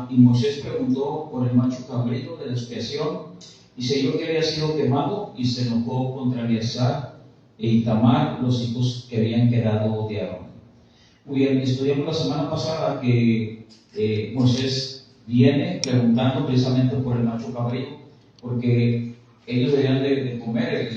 Y Moisés preguntó por el macho cabrío de la expiación, y se oyó que había sido quemado, y se enojó contra Eleazar e Itamar, los hijos que habían quedado de Aarón. Muy bien, estudiamos la semana pasada que Moisés viene preguntando precisamente por el macho cabrío, porque ellos debían de comer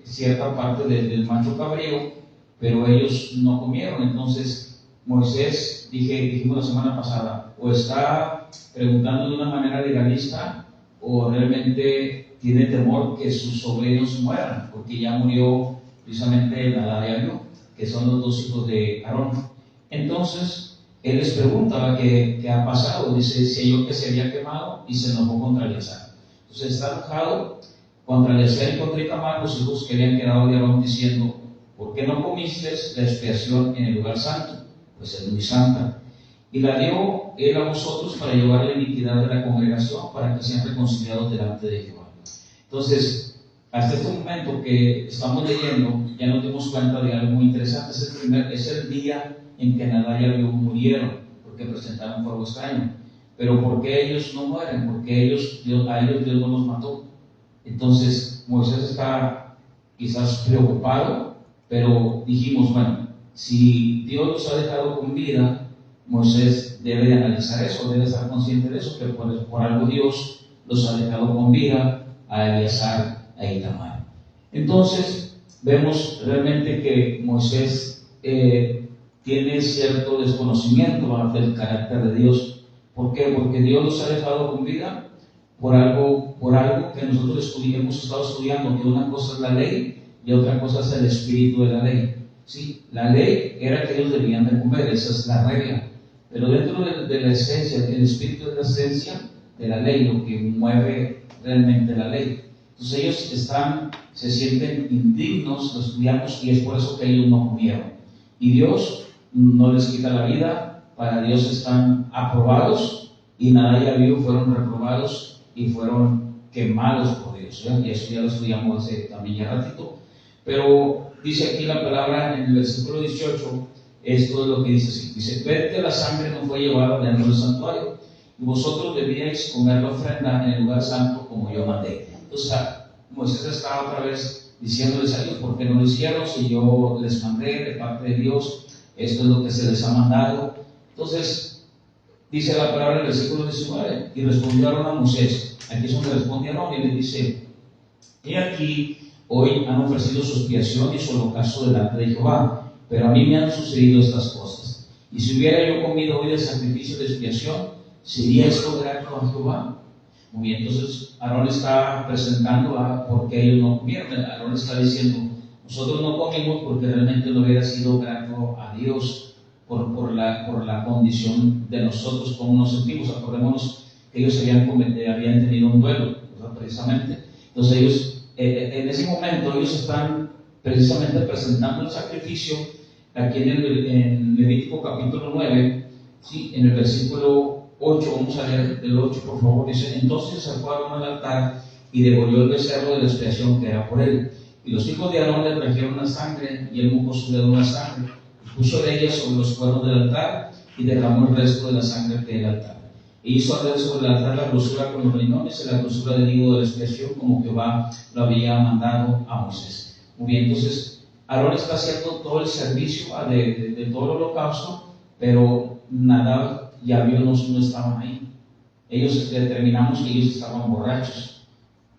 cierta parte del macho cabrío, pero ellos no comieron. Entonces Moisés, dijimos la semana pasada, o está preguntando de una manera legalista, o realmente tiene temor que sus sobrinos mueran, porque ya murió precisamente Nadab y Abiú, que son los dos hijos de Aarón. Entonces él les pregunta qué ha pasado. Dice, si yo que se había quemado, y se enojó contra Eleazar. Entonces está enojado contra Eleazar y contra Itamar, los hijos que habían quedado de Aarón, diciendo, ¿por qué no comiste la expiación en el lugar santo? Pues es muy santa. Y la dio él a vosotros para llevar la iniquidad de la congregación, para que sean reconciliados delante de Jehová. Entonces, hasta este momento que estamos leyendo, ya nos dimos cuenta de algo muy interesante. Es el día en que Nadab y Abiú murieron, porque presentaron fuego extraño. Pero ¿por qué ellos no mueren? Porque a ellos Dios no los mató. Entonces Moisés está quizás preocupado, pero dijimos, bueno, si Dios los ha dejado con vida, Moisés debe analizar eso, debe estar consciente de eso, que por algo Dios los ha dejado con vida a Eleazar e Itamar. Entonces vemos realmente que Moisés tiene cierto desconocimiento del carácter de Dios. ¿Por qué? Porque Dios los ha dejado con vida por algo que nosotros hemos estado estudiando, que una cosa es la ley y otra cosa es el espíritu de la ley. ¿Sí? La ley era que ellos debían de comer, esa es la regla. Pero dentro de la esencia, el espíritu de la esencia de la ley, lo que mueve realmente la ley. Entonces ellos se sienten indignos, lo estudiamos, y es por eso que ellos no comieron. Y Dios no les quita la vida, para Dios están aprobados, y Nadab y Abiú fueron reprobados y fueron quemados por Dios. ¿Ya? Y eso ya lo estudiamos hace también ya ratito. Pero dice aquí la palabra en el versículo 18, esto es lo que dice así. Dice, ved que la sangre no fue llevada dentro del santuario, y vosotros debíais comer la ofrenda en el lugar santo como yo mandé. Entonces Moisés estaba otra vez diciéndoles a Dios, ¿por qué no lo hicieron? Si yo les mandé de parte de Dios, esto es lo que se les ha mandado. Entonces dice la palabra en el versículo 19, y respondieron a Moisés. Aquí es donde respondieron y le dice, he aquí, hoy han ofrecido su expiación y su holocausto delante de Jehová, pero a mí me han sucedido estas cosas. Y si hubiera yo comido hoy el sacrificio de expiación, ¿sería esto grato a Jehová? Muy bien, entonces Aarón está presentando a por qué ellos no comieron. Aarón está diciendo, nosotros no comimos porque realmente no hubiera sido grato a Dios por la condición de nosotros, cómo nos sentimos. Acordémonos que ellos habían tenido un duelo, ¿verdad? Precisamente. Entonces ellos, en ese momento, ellos están precisamente presentando el sacrificio. Aquí en Levítico capítulo 9, ¿sí? En el versículo 8, vamos a leer del 8 por favor, dice, entonces se fue Aarón al altar y degolló el becerro de la expiación que era por él, y los hijos de Aarón le trajeron la sangre, y él mojó su dedo en la sangre, y puso de ella sobre los cuernos del altar, y derramó el resto de la sangre del altar, e hizo arder sobre el altar la grosura con los riñones y la grosura del higo de la expiación, como Jehová lo había mandado a Moisés. Muy bien, entonces Aarón está haciendo todo el servicio de todo el holocausto, pero Nadab y Abiú no estaban ahí. Ellos determinamos que ellos estaban borrachos,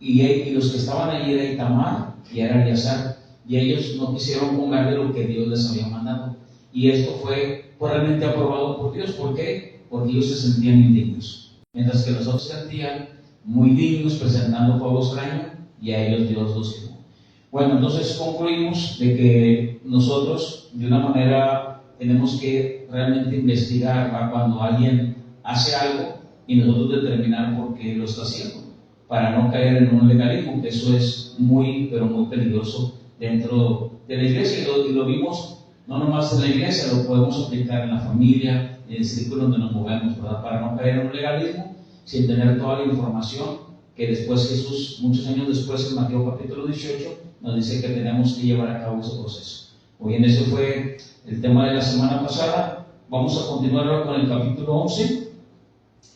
y los que estaban allí era Itamar y era Eleazar, y ellos no quisieron comer de lo que Dios les había mandado, y esto fue realmente aprobado por Dios. ¿Por qué? Porque ellos se sentían indignos, mientras que los otros se sentían muy dignos presentando fuego extraño, y a ellos Dios los quitó. Bueno, entonces concluimos de que nosotros de una manera tenemos que realmente investigar, ¿va? Cuando alguien hace algo, y nosotros determinar por qué lo está haciendo, para no caer en un legalismo, que eso es muy, pero muy peligroso dentro de la iglesia, y lo vimos no nomás en la iglesia, lo podemos aplicar en la familia, en el círculo donde nos movemos, ¿verdad? Para no caer en un legalismo sin tener toda la información que después Jesús, muchos años después, en Mateo capítulo 18, nos dice que tenemos que llevar a cabo ese proceso. Muy bien, ese fue el tema de la semana pasada. Vamos a continuar ahora con el capítulo 11.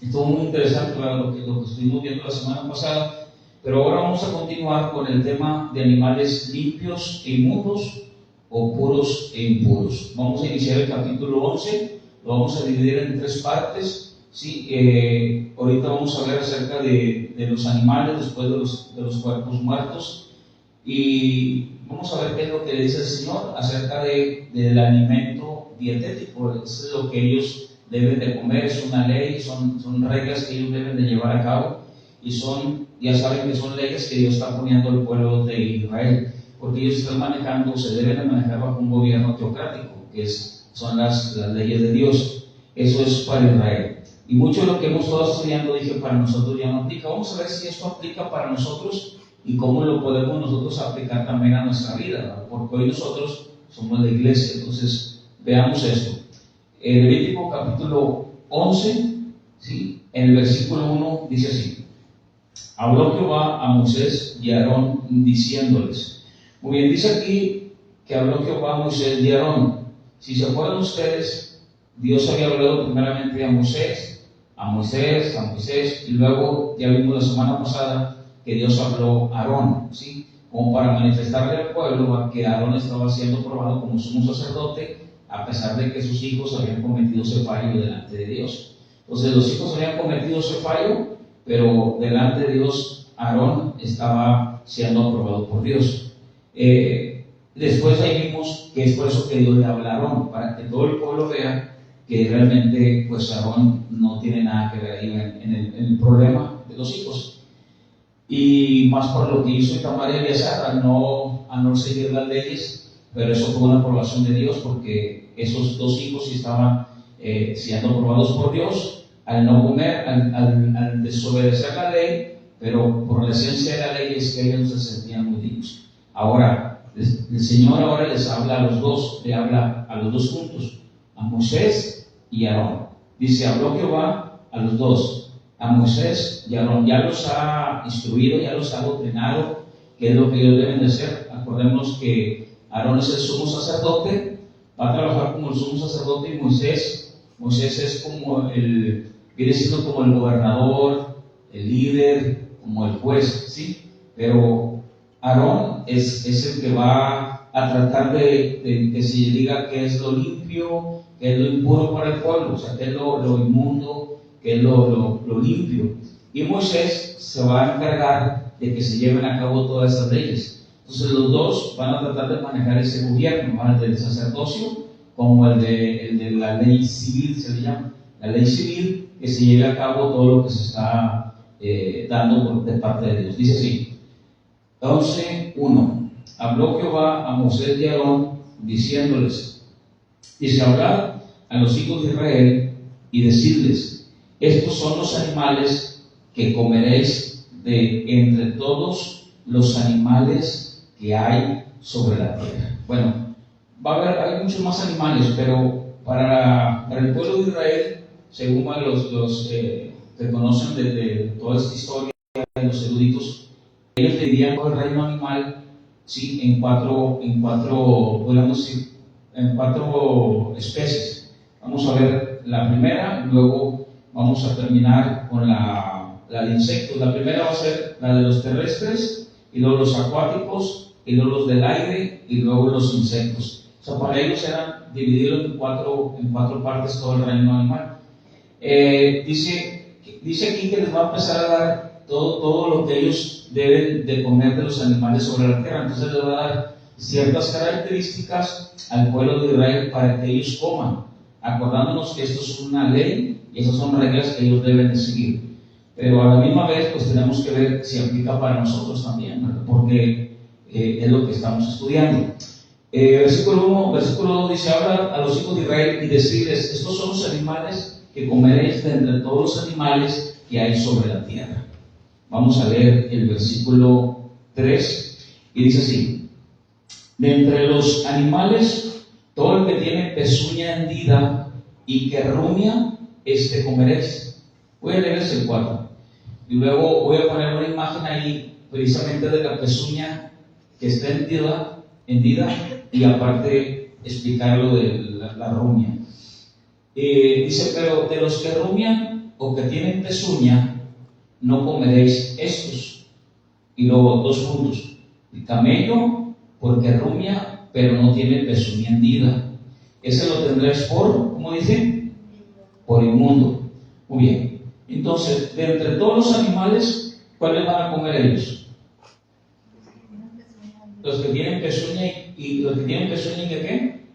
Estuvo muy interesante lo que estuvimos viendo la semana pasada, pero ahora vamos a continuar con el tema de animales limpios e inmundos o puros e impuros. Vamos a iniciar el capítulo 11, lo vamos a dividir en 3 partes. Sí, ahorita vamos a ver acerca de los animales después de los cuerpos muertos, y vamos a ver qué es lo que le dice el Señor acerca del alimento dietético. Es lo que ellos deben de comer, es una ley, son reglas que ellos deben de llevar a cabo, y ya saben que son leyes que Dios está poniendo al pueblo de Israel, porque ellos están manejando, se deben de manejar bajo un gobierno teocrático, que son las leyes de Dios. Eso es para Israel. Y mucho de lo que hemos estado estudiando, dije, para nosotros ya no aplica. Vamos a ver si esto aplica para nosotros y cómo lo podemos nosotros aplicar también a nuestra vida, ¿verdad? Porque hoy nosotros somos la iglesia. Entonces, veamos esto. Levítico capítulo 11, ¿sí? En el versículo 1 dice así: habló Jehová a Moisés y a Aarón diciéndoles. Muy bien, dice aquí que habló Jehová a Moisés y a Aarón. Si se acuerdan ustedes, Dios había hablado primeramente a Moisés, y luego ya vimos la semana pasada que Dios habló a Aarón, ¿sí? Como para manifestarle al pueblo que Aarón estaba siendo probado como sumo sacerdote, a pesar de que sus hijos habían cometido ese fallo delante de Dios. Entonces los hijos habían cometido ese fallo, pero delante de Dios Aarón estaba siendo aprobado por Dios. Después ahí vimos que es por eso que Dios le habla a Aarón, para que todo el pueblo vea que realmente pues Aarón no tiene nada que ver ahí en el problema de los hijos. Y más por lo que hizo Itamar y Eleazar al no seguir las leyes, pero eso fue una aprobación de Dios, porque esos 2 hijos sí estaban siendo aprobados por Dios al no comer, al desobedecer la ley, pero por la esencia de la ley es que ellos se sentían muy dignos. Ahora, el Señor ahora les habla a los dos, le habla a los dos juntos, a Moisés y a Aarón. Dice, habló Jehová a los dos, a Moisés y a Aarón. Ya los ha instruido, ya los ha adoctrinado, qué es lo que ellos deben de hacer. Acordémonos que Aarón es el sumo sacerdote, va a trabajar como el sumo sacerdote, y Moisés es como viene siendo como el gobernador, el líder, como el juez, ¿sí? Pero Aarón es el que va a tratar de que se diga qué es lo limpio, qué es lo impuro para el pueblo, o sea, qué es lo inmundo, qué es lo limpio. Y Moisés se va a encargar de que se lleven a cabo todas esas leyes. Entonces los dos van a tratar de manejar ese gobierno, el del sacerdocio como el de la ley civil, se le llama. La ley civil, que se lleve a cabo todo lo que se está dando de parte de Dios. Dice así, 11:1. Habló Jehová a Moisés y a Aarón diciéndoles, dice, hablad a los hijos de Israel y decidles, estos son los animales que comeréis de entre todos los animales que hay sobre la tierra. Bueno, hay muchos más animales, pero para el pueblo de Israel, según los que conocen de toda esta historia, los eruditos, ellos dividían todo el reino animal, ¿sí? en cuatro especies. Vamos a ver la primera, luego vamos a terminar con la de insectos. La primera va a ser la de los terrestres, y luego los acuáticos, y luego los del aire, y luego los insectos. O sea, para ellos era dividirlo en cuatro partes todo el reino animal. Dice aquí que les va a empezar a dar todo lo que ellos deben de comer de los animales sobre la tierra. Entonces les va a dar ciertas características al pueblo de Israel para que ellos coman, acordándonos que esto es una ley y esas son reglas que ellos deben de seguir. Pero a la misma vez, pues tenemos que ver si aplica para nosotros también, ¿verdad? Porque es lo que estamos estudiando. Versículo 2 dice, habla a los hijos de Israel y decirles, estos son los animales que comeréis de entre todos los animales que hay sobre la tierra. Vamos a leer el versículo 3 y dice así, de entre los animales, todo el que tiene pezuña hendida y que rumia, comeréis. Voy a leer el 4 y luego voy a poner una imagen ahí precisamente de la pezuña que está hendida, y aparte explicar lo de la rumia. Dice, pero de los que rumian o que tienen pezuña, no comeréis estos. Y luego 2 puntos. El camello, porque rumia, pero no tiene pezuña hendida. Ese lo tendréis por, ¿cómo dice? Por inmundo. Muy bien. Entonces, de entre todos los animales, ¿cuáles van a comer ellos? Los que tienen pezuña y los que tienen pezuña y que qué?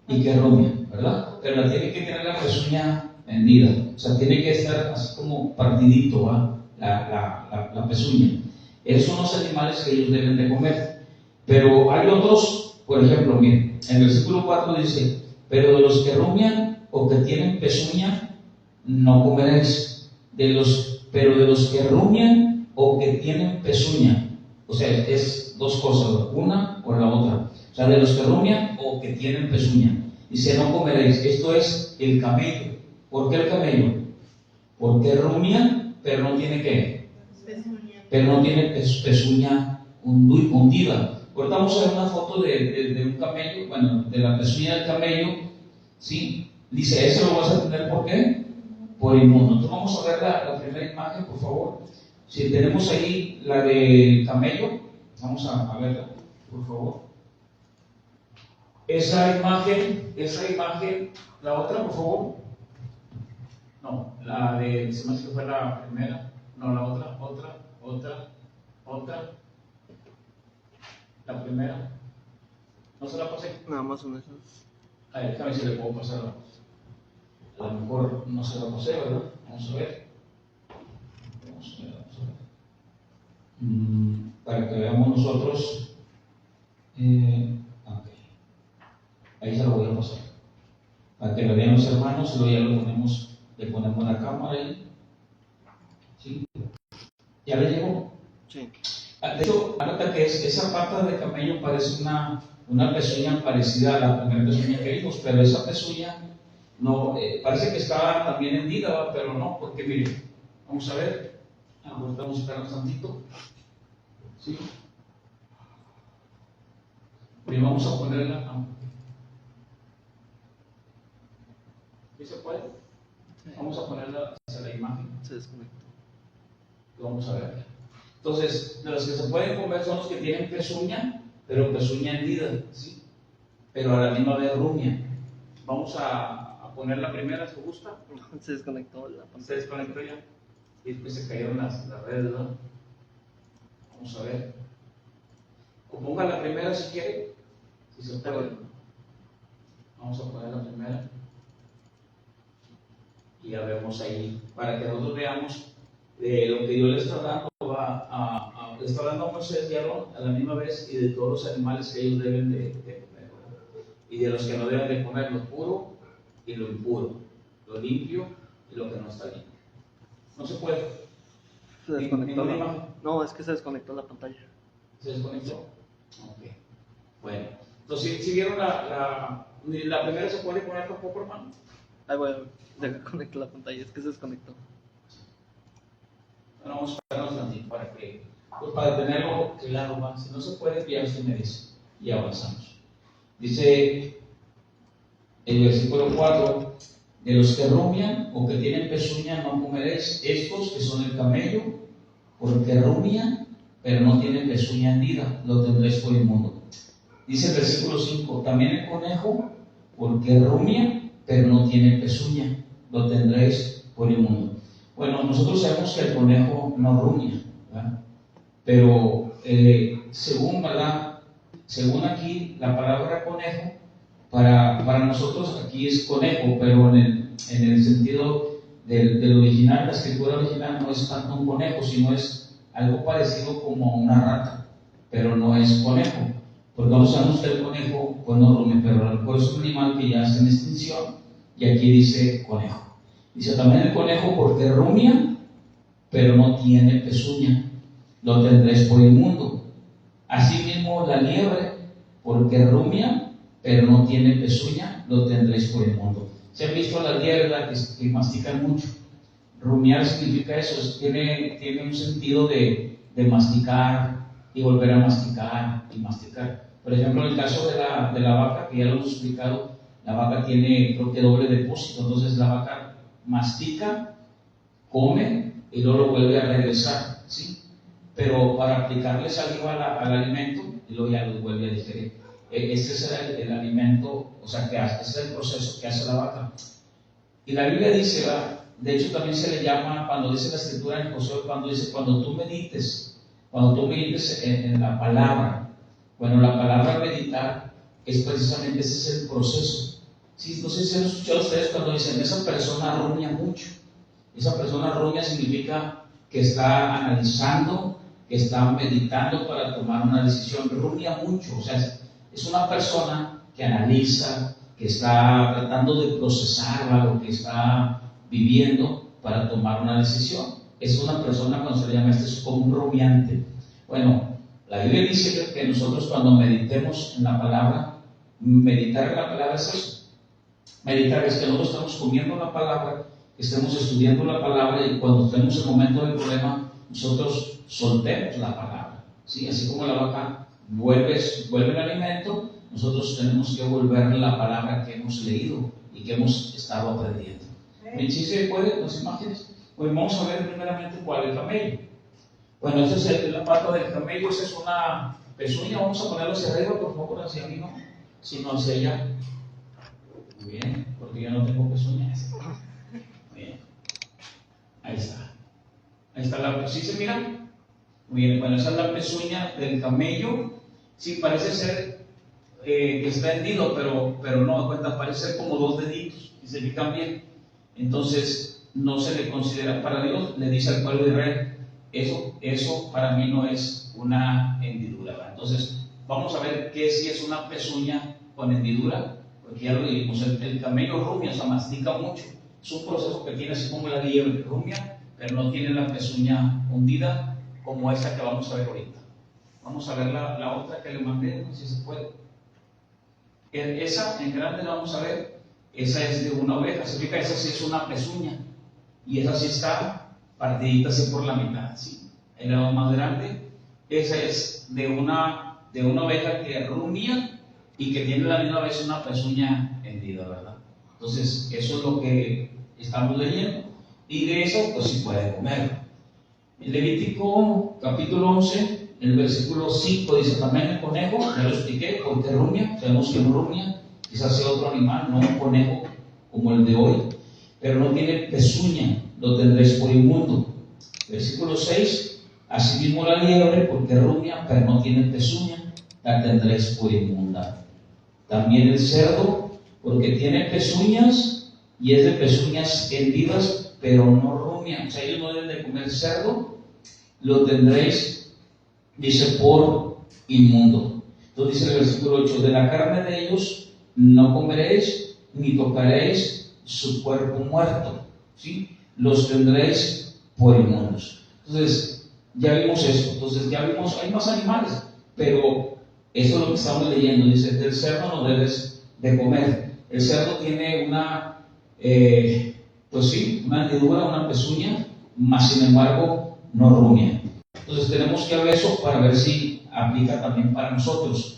Y que rumia, ¿verdad? Pero la tiene que tener la pezuña hendida. O sea, tiene que estar así como partidito, ¿va? La pezuña. Esos son los animales que ellos deben de comer. Pero hay otros, por ejemplo, miren, en el versículo 4 dice, pero de los que rumian o que tienen pezuña, no comeréis. Pero de los que rumian o que tienen pezuña, o sea, es 2 cosas, una o la otra. O sea, de los que rumian o que tienen pezuña. Dice, no comeréis. Esto es el camello. ¿Por qué el camello? Porque rumia, pero no tiene ¿qué? Pero no tiene pezuña hundida. Ahorita vamos a ver una foto de un camello, bueno, de la pezuña del camello. Sí, dice, eso lo vas a tener ¿por qué? Por inmundo. Entonces vamos a ver la primera imagen, por favor. Si tenemos ahí la del camello, vamos a verla, por favor. Esa imagen, la otra, por favor. No, la de, se me hace que fue la primera. No, la otra. La primera. ¿No se la pasé? Nada más una. A ver, déjame ver si le puedo pasar. A lo mejor no se la pasé, ¿verdad? Vamos a ver. Para que veamos nosotros. Ok. Ahí se lo voy a pasar. Para que lo vean los hermanos, y luego ya le ponemos la cámara ahí. ¿Sí? ¿Ya le llegó? Sí. De hecho, nota que esa pata de camello parece una pezuña parecida a la primera pezuña que vimos, pero esa pezuña no, parece que estaba también hendida, pero no, porque miren, vamos a ver, ahorita vamos a esperar tantito. ¿Sí? Bien, vamos a ponerla. ¿Sí se puede? Sí. Vamos a ponerla hacia la imagen. Se desconectó. Vamos a ver. Entonces, de los que se pueden comer son los que tienen pezuña, pero pezuña hendida, ¿sí? Pero a la misma vez rumia. Vamos a poner la primera, ¿se gusta? Se desconectó la pantalla. Se desconectó ya. Y después se cayeron las redes, ¿no? Vamos a ver. O ponga la primera si quiere. Si se puede. Vamos a poner la primera. Y ya vemos ahí, para que nosotros veamos lo que Dios le está dando, le está dando a Moisés y a Aarón a la misma vez, y de todos los animales que ellos deben de comer, y de los que no deben de comer, lo puro y lo impuro, lo limpio y lo que no está limpio. No se puede. Se desconectó la imagen. No, es que se desconectó la pantalla. ¿Se desconectó? Ok. Bueno, entonces, si vieron la primera, ¿se puede poner tampoco, hermano? Ahí voy a ver. Deja conectar la pantalla, es que se desconectó. Bueno, vamos a esperarnos tantito para tenerlo claro, ¿va? Si no se puede, ya usted me dice y avanzamos. Dice el versículo 4, de los que rumian o que tienen pezuña no comeréis, estos que son el camello, porque rumian, pero no tienen pezuña hendida, lo tendréis por inmundo. Dice el versículo 5, también el conejo, porque rumia, pero no tiene pezuña, lo tendréis por inmundo. Bueno, nosotros sabemos que el conejo no rumia, ¿verdad? Pero según aquí la palabra conejo, para nosotros aquí es conejo, pero en el sentido del original, la escritura original no es tanto un conejo, sino es algo parecido como una rata, pero no es conejo, porque no sabemos que el conejo pues no rumia, pero a lo mejor es un animal que ya está en extinción, y aquí dice conejo. Dice también el conejo porque rumia, pero no tiene pezuña, lo tendréis por inmundo. Asimismo la liebre, porque rumia, pero no tiene pezuña, lo tendréis por inmundo. ¿Se han visto las liebres que mastican mucho? Rumiar significa eso, tiene un sentido de masticar y volver a masticar y masticar. Por ejemplo, en el caso de la vaca, que ya lo hemos explicado, la vaca tiene, creo que doble depósito, entonces la vaca mastica, come y luego lo vuelve a regresar, ¿sí? Pero para aplicarle saliva al alimento y luego ya lo vuelve a digerir. Este es el alimento, o sea, ese es el proceso que hace la vaca. Y la Biblia dice, ¿verdad? De hecho también se le llama, cuando dice la escritura en Josué, cuando tú medites en la palabra. Bueno, la palabra meditar es precisamente, ese es el proceso. ¿Sí? No sé si han escuchado ustedes cuando dicen, esa persona rumia mucho. Esa persona rumia significa que está analizando, que está meditando para tomar una decisión. Rumia mucho, o sea, es una persona que analiza, que está tratando de procesar lo que está viviendo para tomar una decisión. Es una persona, cuando se le llama, es como un rumiante. Bueno, la Biblia dice que nosotros cuando meditemos en la palabra, meditar en la palabra es eso. Meditar es que nosotros estamos comiendo la palabra, que estemos estudiando la palabra y cuando estemos en el momento del problema, nosotros soltemos la palabra. ¿Sí? Así como la vaca vuelve el alimento, nosotros tenemos que volver la palabra que hemos leído y que hemos estado aprendiendo. ¿Me se puede las imágenes? Pues vamos a ver primeramente cuál es el camello. Bueno, esta es la pata del camello, esa es una pezuña. Vamos a ponerlo hacia arriba, por favor, hacia arriba, sino hacia allá. Muy bien, porque yo no tengo pezuñas. Muy bien. Ahí está. Ahí está la, ¿sí se mira? Muy bien, bueno, esa es la pezuña del camello. Sí, parece ser que está hendido, pero no, da cuenta, parece ser como dos deditos, y se pican bien. Entonces, no se le considera, para Dios, le dice al pueblo de Israel, eso para mí no es una hendidura, ¿verdad? Entonces, vamos a ver qué si es una pezuña con hendidura, porque ya lo dijimos, el camello rumia, o sea, mastica mucho. Es un proceso que tiene así como la liebre, rumia, pero no tiene la pezuña hundida como esta que vamos a ver ahorita. Vamos a ver la otra que le mandé, no sé si se puede. Esa en grande la vamos a ver, esa es de una oveja, se fija, esa sí es una pezuña, y esa sí está partidita así por la mitad, ¿sí? El lado más grande, esa es de una oveja que rumia y que tiene a la misma vez una pezuña hendida, ¿verdad? Entonces, eso es lo que estamos leyendo, y de eso, pues sí puede comer. En Levítico capítulo 11, el versículo 5 dice, también el conejo, ya lo expliqué, porque rumia, sabemos que rumia quizás sea otro animal, no un conejo como el de hoy, pero no tiene pezuña, lo tendréis por inmundo. Versículo 6, asimismo la liebre, porque rumia, pero no tiene pezuña, la tendréis por inmunda. También el cerdo, porque tiene pezuñas, y es de pezuñas hendidas, pero no rumia, o sea, ellos no deben de comer cerdo, lo tendréis, dice, por inmundo. Entonces dice el versículo 8, de la carne de ellos no comeréis, ni tocaréis su cuerpo muerto, ¿sí? Los tendréis por inmundos. Entonces, ya vimos eso. Entonces, ya vimos, hay más animales, pero eso es lo que estamos leyendo. Dice, del cerdo no debes de comer. El cerdo tiene una, pues sí, una hendidura, una pezuña, mas sin embargo, no rumia. Entonces, tenemos que ver eso para ver si aplica también para nosotros.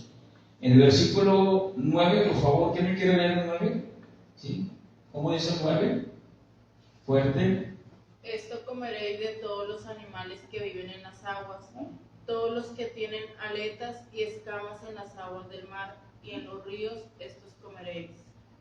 En el versículo 9, por favor, ¿quién me quiere leer el 9? ¿Sí? ¿Cómo dice el 9? Fuerte. Esto comeréis de todos los animales que viven en las aguas, todos los que tienen aletas y escamas en las aguas del mar y en los ríos, estos comeréis.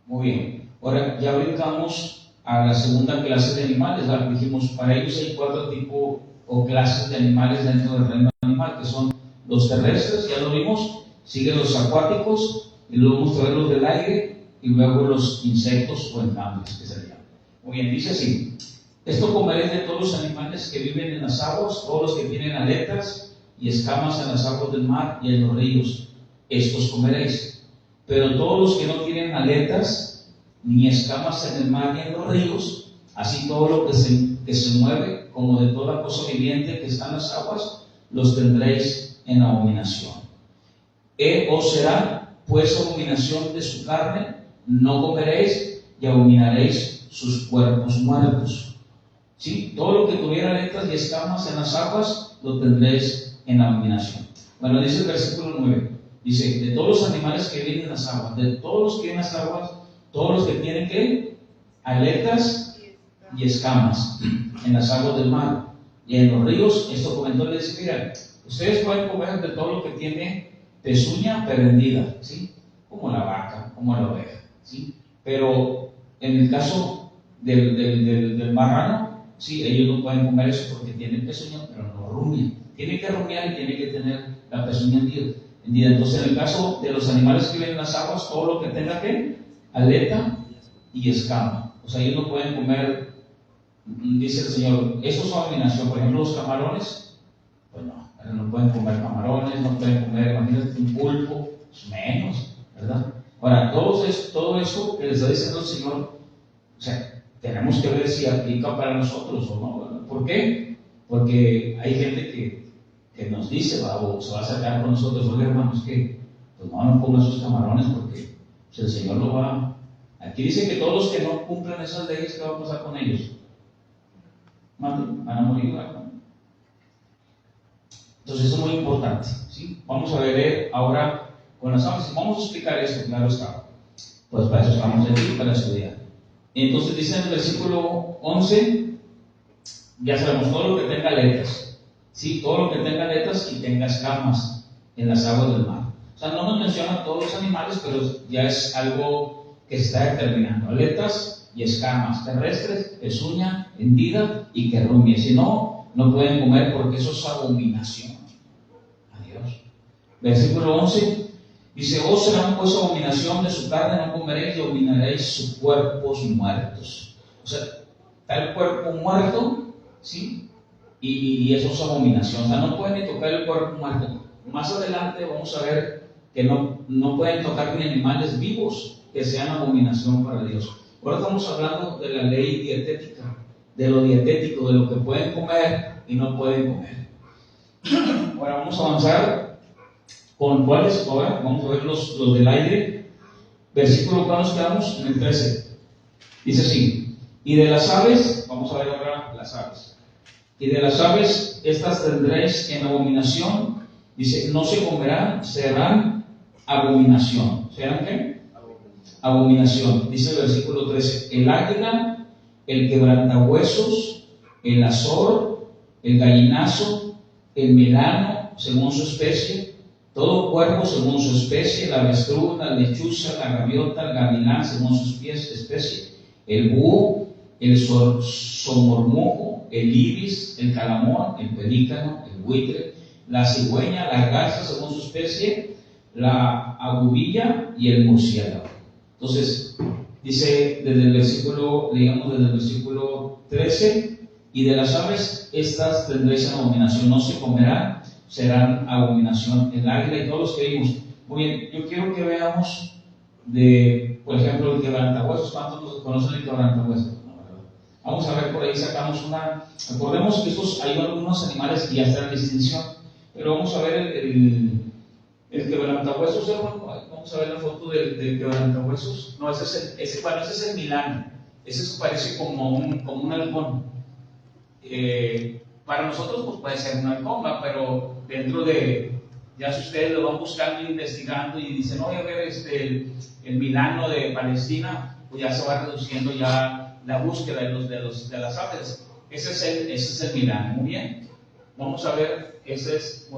Muy bien. Ahora ya brincamos a la segunda clase de animales. Dijimos, para ellos hay 4 tipos o clases de animales dentro del reino animal, que son los terrestres, ya lo vimos, siguen los acuáticos, y luego vamos a ver los del aire, y luego los insectos o enjambres, que serían. Muy bien, dice así, esto comeréis de todos los animales que viven en las aguas, todos los que tienen aletas y escamas en las aguas del mar y en los ríos, estos comeréis. Pero todos los que no tienen aletas ni escamas en el mar ni en los ríos, así todo lo que se mueve, como de toda cosa viviente que está en las aguas, los tendréis en abominación. Os será pues abominación de su carne, no comeréis y abominaréis sus cuerpos muertos. ¿Sí? Todo lo que tuviera aletas y escamas en las aguas, lo tendréis en abominación. Bueno, dice el versículo 9, dice, de todos los animales que viven en las aguas, de todos los que viven en las aguas, todos los que tienen ¿qué? Aletas y escamas en las aguas del mar. Y en los ríos, esto comentó, le dice, mira, ustedes pueden comer de todo lo que tiene pezuña prendida, ¿sí? Como la vaca, como la oveja, ¿sí? Pero en el caso del marrano, sí, ellos no pueden comer eso porque tienen pezuña, pero no rumian. Tiene que rumiar y tiene que tener la pezuña hendida. Entonces, en el caso de los animales que viven en las aguas, todo lo que tenga que aleta y escama. O sea, ellos no pueden comer, dice el Señor, eso es abominación. Por ejemplo, los camarones, pues no pueden comer camarones, no pueden comer, imagínate, un pulpo, pues menos, ¿verdad? Ahora, todo eso que les está diciendo el Señor, o sea, tenemos que ver si aplica para nosotros o no, ¿verdad? ¿Por qué? Porque hay gente que nos dice, o se va a acercar con nosotros, oye hermanos, que pues no pongan sus camarones porque pues, el Señor lo va. Aquí dice que todos los que no cumplan esas leyes, ¿qué va a pasar con ellos? Van a morir, ¿verdad? Entonces eso es muy importante, ¿sí? Vamos a ver ahora con las aves, vamos a explicar esto, claro está. Pues para eso estamos aquí, para estudiar. Entonces dice en el versículo 11, ya sabemos, todo lo que tenga aletas. Sí, todo lo que tenga aletas y tenga escamas en las aguas del mar. O sea, no nos menciona todos los animales, pero ya es algo que se está determinando. Aletas y escamas terrestres, pezuña, hendida y que rumie. Si no, no pueden comer porque eso es abominación. Adiós. Versículo 11 dice: os serán pues abominación de su carne, no comeréis y abominaréis sus cuerpos muertos. O sea, está el cuerpo muerto, ¿sí? Y eso es abominación. O sea, no pueden ni tocar el cuerpo muerto. Más adelante vamos a ver que no pueden tocar ni animales vivos que sean abominación para Dios. Ahora estamos hablando de la ley dietética, de lo dietético, de lo que pueden comer y no pueden comer. Ahora vamos a avanzar con cuáles. Ahora vamos a ver los del aire. Versículo, ¿cuál nos quedamos? En el 13. Dice así: y de las aves, vamos a ver ahora las aves. Y de las aves, estas tendréis en abominación. Dice, no se comerán, serán abominación. ¿Serán qué? Abominación. Dice el versículo 13: el águila, el quebrantahuesos, el azor, el gallinazo, el melano, según su especie, todo cuervo según su especie, la avestruz, la lechuza, la gaviota, el gavilán según su especie, el búho, el somormujo, el ibis, el calamón, el pelícano, el buitre, la cigüeña, la garza según su especie, la agubilla y el murciélago. Entonces, dice desde el versículo, leíamos desde el versículo 13, y de las aves, estas tendréis en abominación, no se comerán, serán abominación. El águila y todos los que vimos. Muy bien, yo quiero que veamos por ejemplo, el quebrantahuesos. ¿Cuántos conocen el quebrantahuesos? Vamos a ver, por ahí sacamos una. Recordemos que hay algunos animales que ya están en extinción, pero vamos a ver el quebrantahuesos. Vamos a ver la foto del quebrantahuesos. No, ese es el milano. Ese parece como un halcón. Para nosotros pues puede ser un halcón, pero dentro de, ya si ustedes lo van buscando e investigando y dicen, oye, a ver, el milano de Palestina, pues ya se va reduciendo ya la búsqueda de las aves. Ese es el milano. Muy bien, vamos a ver ese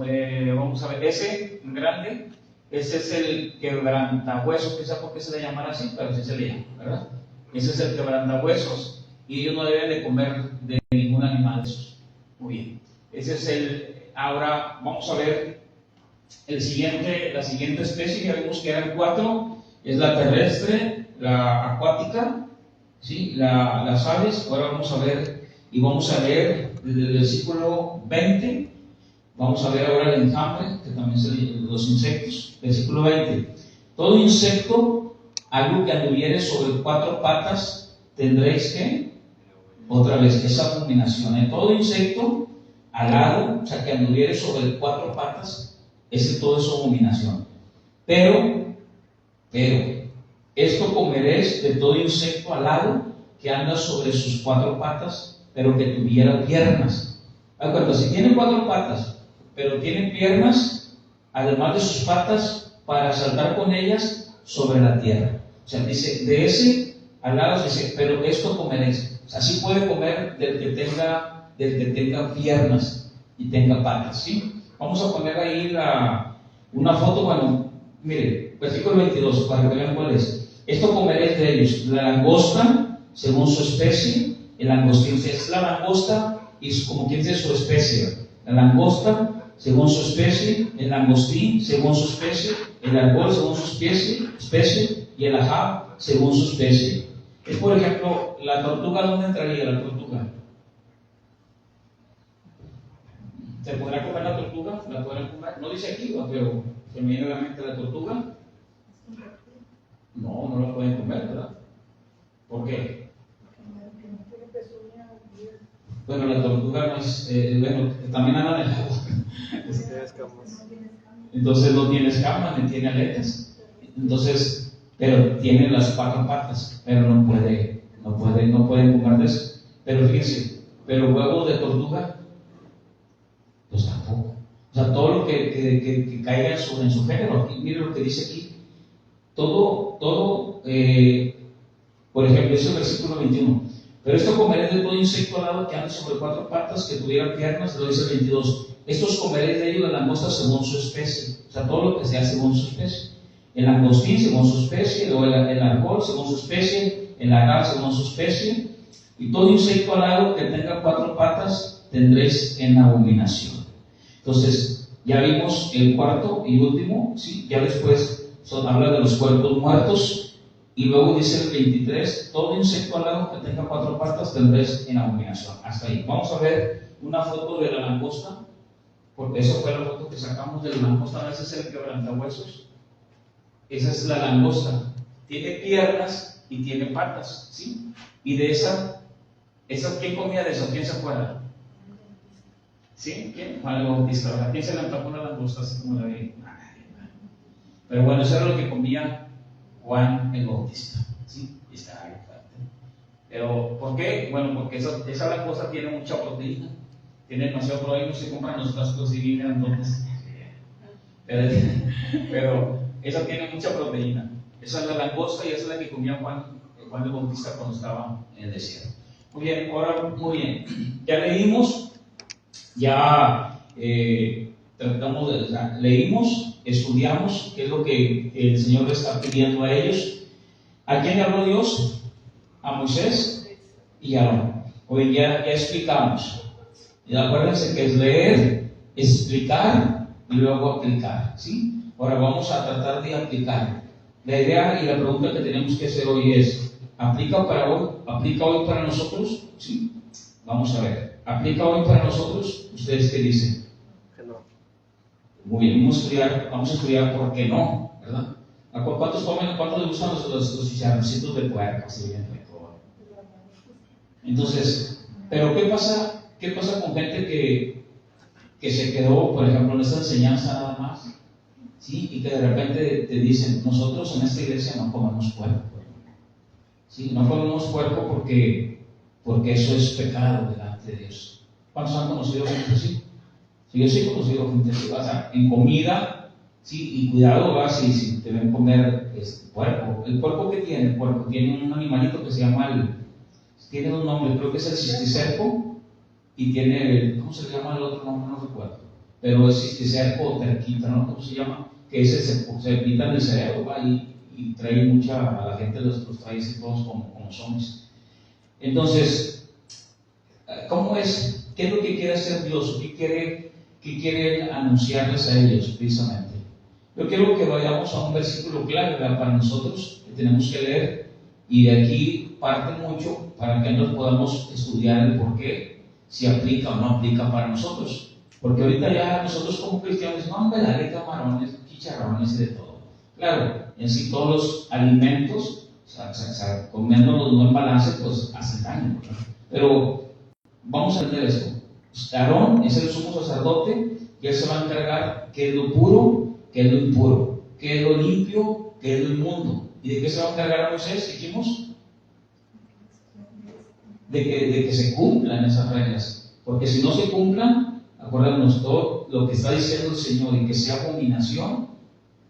grande. Ese es el quebrantahuesos, quizá porque se le llamará así, pero así se le llama, ¿verdad? Ese es el quebrantahuesos, y ellos no deben de comer de ningún animal de esos. Muy bien, ese es ahora vamos a ver la siguiente especie. Ya vimos que eran 4, es la terrestre, la acuática, ¿sí? Las aves. Ahora vamos a ver, y vamos a leer desde el versículo 20, vamos a ver ahora el enjambre, que también son los insectos. Versículo 20: todo insecto, algo que anduviere sobre 4 patas, tendréis que, otra vez, esa abominación. Todo insecto alado, o sea, que anduviere sobre 4 patas, todo es abominación. Pero, esto comeréis de todo insecto alado que anda sobre sus 4 patas, pero que tuviera piernas. ¿De acuerdo? Si tiene 4 patas, pero tiene piernas, además de sus patas, para saltar con ellas sobre la tierra. O sea, dice, de ese alado, dice, pero esto comeréis. O sea, sí puede comer del que tenga piernas y tenga patas, ¿sí? Vamos a poner ahí una foto, bueno, mire, versículo 22, para que vean cuál es. Esto comeréis de ellos, la langosta, según su especie, el langostín, es la langosta y como quien dice su especie, la langosta, según su especie, el langostín, según su especie, el árbol, según su especie, y el ajá, según su especie. Es, por ejemplo, la tortuga, ¿dónde entraría la tortuga? ¿Se podrá comer la tortuga? ¿La podrán comer? No dice aquí, pero se me viene a la mente la tortuga. No la pueden comer, ¿verdad? ¿Por qué? Bueno, la tortuga no es, bueno, también anda en el agua. Entonces no tiene escamas ni tiene aletas. Entonces, pero tiene las cuatro patas, pero no pueden comer de eso. Pero fíjense, pero huevos de tortuga, pues tampoco. O sea, todo lo que caiga en su género. Miren lo que dice aquí. Todo, por ejemplo, es el versículo 21. Pero esto comeréis de todo insecto alado que ande sobre cuatro patas, que tuviera piernas, lo dice el 22. Estos comeréis de ellos la langosta según su especie. O sea, todo lo que sea según su especie. El langostín según su especie, o el árbol según su especie, el lagar según su especie. Y todo insecto alado que tenga cuatro patas tendréis en abominación. Entonces, ya vimos el cuarto y último, ¿sí? Ya después habla de los cuerpos muertos. Y luego dice el 23, todo insecto alado que tenga cuatro patas tendréis en abominación. Hasta ahí. Vamos a ver una foto de la langosta, porque esa fue la foto que sacamos de la langosta. Ese es el quebrantahuesos. Esa es la langosta. Tiene piernas y tiene patas, ¿sí? Y de esa ¿quién comía de eso? ¿Quién se acuerda? ¿Sí? ¿Quién? Juan el Bautista, ¿verdad? ¿Quién se le antojó una langosta así como la vi? Pero bueno, eso era lo que comía Juan el Bautista, ¿sí? Está ahí, pero ¿por qué? Bueno, porque esa langosta tiene mucha proteína, tiene demasiado proteína, no se compran los cascos y bien grandotes, pero esa tiene mucha proteína. Esa es la langosta y esa es la que comía Juan el Bautista cuando estaba en el desierto. Muy bien, ahora, muy bien, ya leímos, leímos, estudiamos qué es lo que el Señor le está pidiendo a ellos. ¿A quién le habló Dios? A Moisés y a Aarón. Hoy ya explicamos. Y acuérdense que es leer, explicar y luego aplicar, ¿sí? Ahora vamos a tratar de aplicar. La idea y la pregunta que tenemos que hacer hoy es: ¿aplica hoy para nosotros? ¿Sí? Vamos a ver. ¿Aplica hoy para nosotros? ¿Ustedes qué dicen? Que no. Muy bien, vamos a estudiar por qué no, ¿verdad? ¿Cuántos les gustan los chicharroncitos de puerco? Así bien rico. Entonces, ¿pero qué pasa con gente que se quedó, por ejemplo, en esta enseñanza nada más? ¿Sí? Y que de repente te dicen: nosotros en esta iglesia no comemos puerco. ¿Sí? No comemos puerco porque eso es pecado delante de Dios. ¿Cuántos han conocido gente así? Sí, yo sí he conocido gente así. O sea, en comida, sí, y cuidado, ¿verdad? Si te ven comer puerco. ¿El puerco qué tiene? El puerco tiene un animalito que se llama tiene un nombre, creo que es el cisticerco, y tiene, ¿cómo se le llama el otro nombre? No recuerdo. Pero es cisticerco o terquita, ¿no? ¿Cómo se llama? Que ese se pinta en el cerebro, ¿va? Y trae a la gente los trae así todos como zombies. Entonces, ¿cómo es? ¿Qué es lo que quiere hacer Dios? ¿Qué quiere anunciarles a ellos precisamente? Yo quiero que vayamos a un versículo clave para nosotros, que tenemos que leer, y de aquí parte mucho para que nos podamos estudiar el por qué, si aplica o no aplica para nosotros. Porque ahorita ya nosotros como cristianos, no, hombre, dale camarones, chicharrones y de todo. Claro, en sí todos los alimentos, comiéndolos no en balance, pues hacen daño, ¿verdad? Pero vamos a entender esto. Aarón es el sumo sacerdote y él se va a encargar qué es lo puro, qué es lo impuro, qué es lo limpio, qué es lo inmundo. ¿Y de qué se va a encargar Moisés? Dijimos de que se cumplan esas reglas, porque si no se cumplan, acuérdanos, todo lo que está diciendo el Señor, y que sea abominación,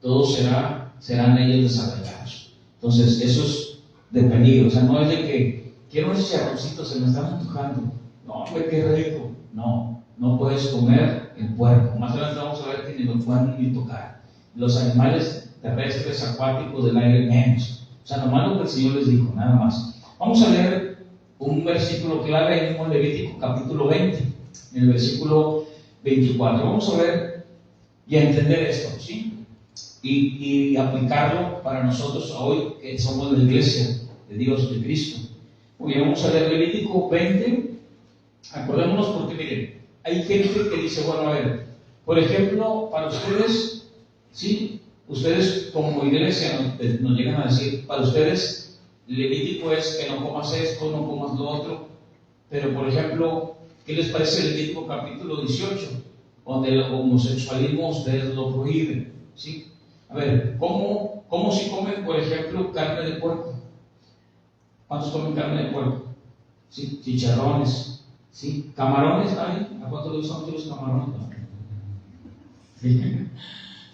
todos serán ellos desarraigados. Entonces eso es de peligro. O sea, no es de que quiero unos chicharroncitos, se me están antojando. No, hombre, qué rico. No, no puedes comer el puerco. Más adelante vamos a ver que ni lo pueden ni tocar. Los animales terrestres, acuáticos, del aire, menos. O sea, nomás lo que el Señor les dijo, nada más. Vamos a leer un versículo clave en Levítico capítulo 20, en el versículo 24. Vamos a ver y a entender esto, ¿sí? Y aplicarlo para nosotros hoy que somos la iglesia de Dios, de Cristo. Muy bien, vamos a leer Levítico 20. Acordémonos porque miren, hay gente que dice, bueno, a ver, por ejemplo, para ustedes, sí, ustedes como iglesia nos llegan a decir, para ustedes Levítico es que no comas esto, no comas lo otro, pero por ejemplo, ¿qué les parece Levítico capítulo 18? Donde el homosexualismo ustedes lo prohíben, ¿sí? A ver, ¿cómo si comen, por ejemplo, carne de puerco? ¿Cuántos comen carne de puerco? ¿Sí? Chicharrones, ¿sí? ¿Camarones hay? ¿A cuánto les gustan los camarones? ¿Sí?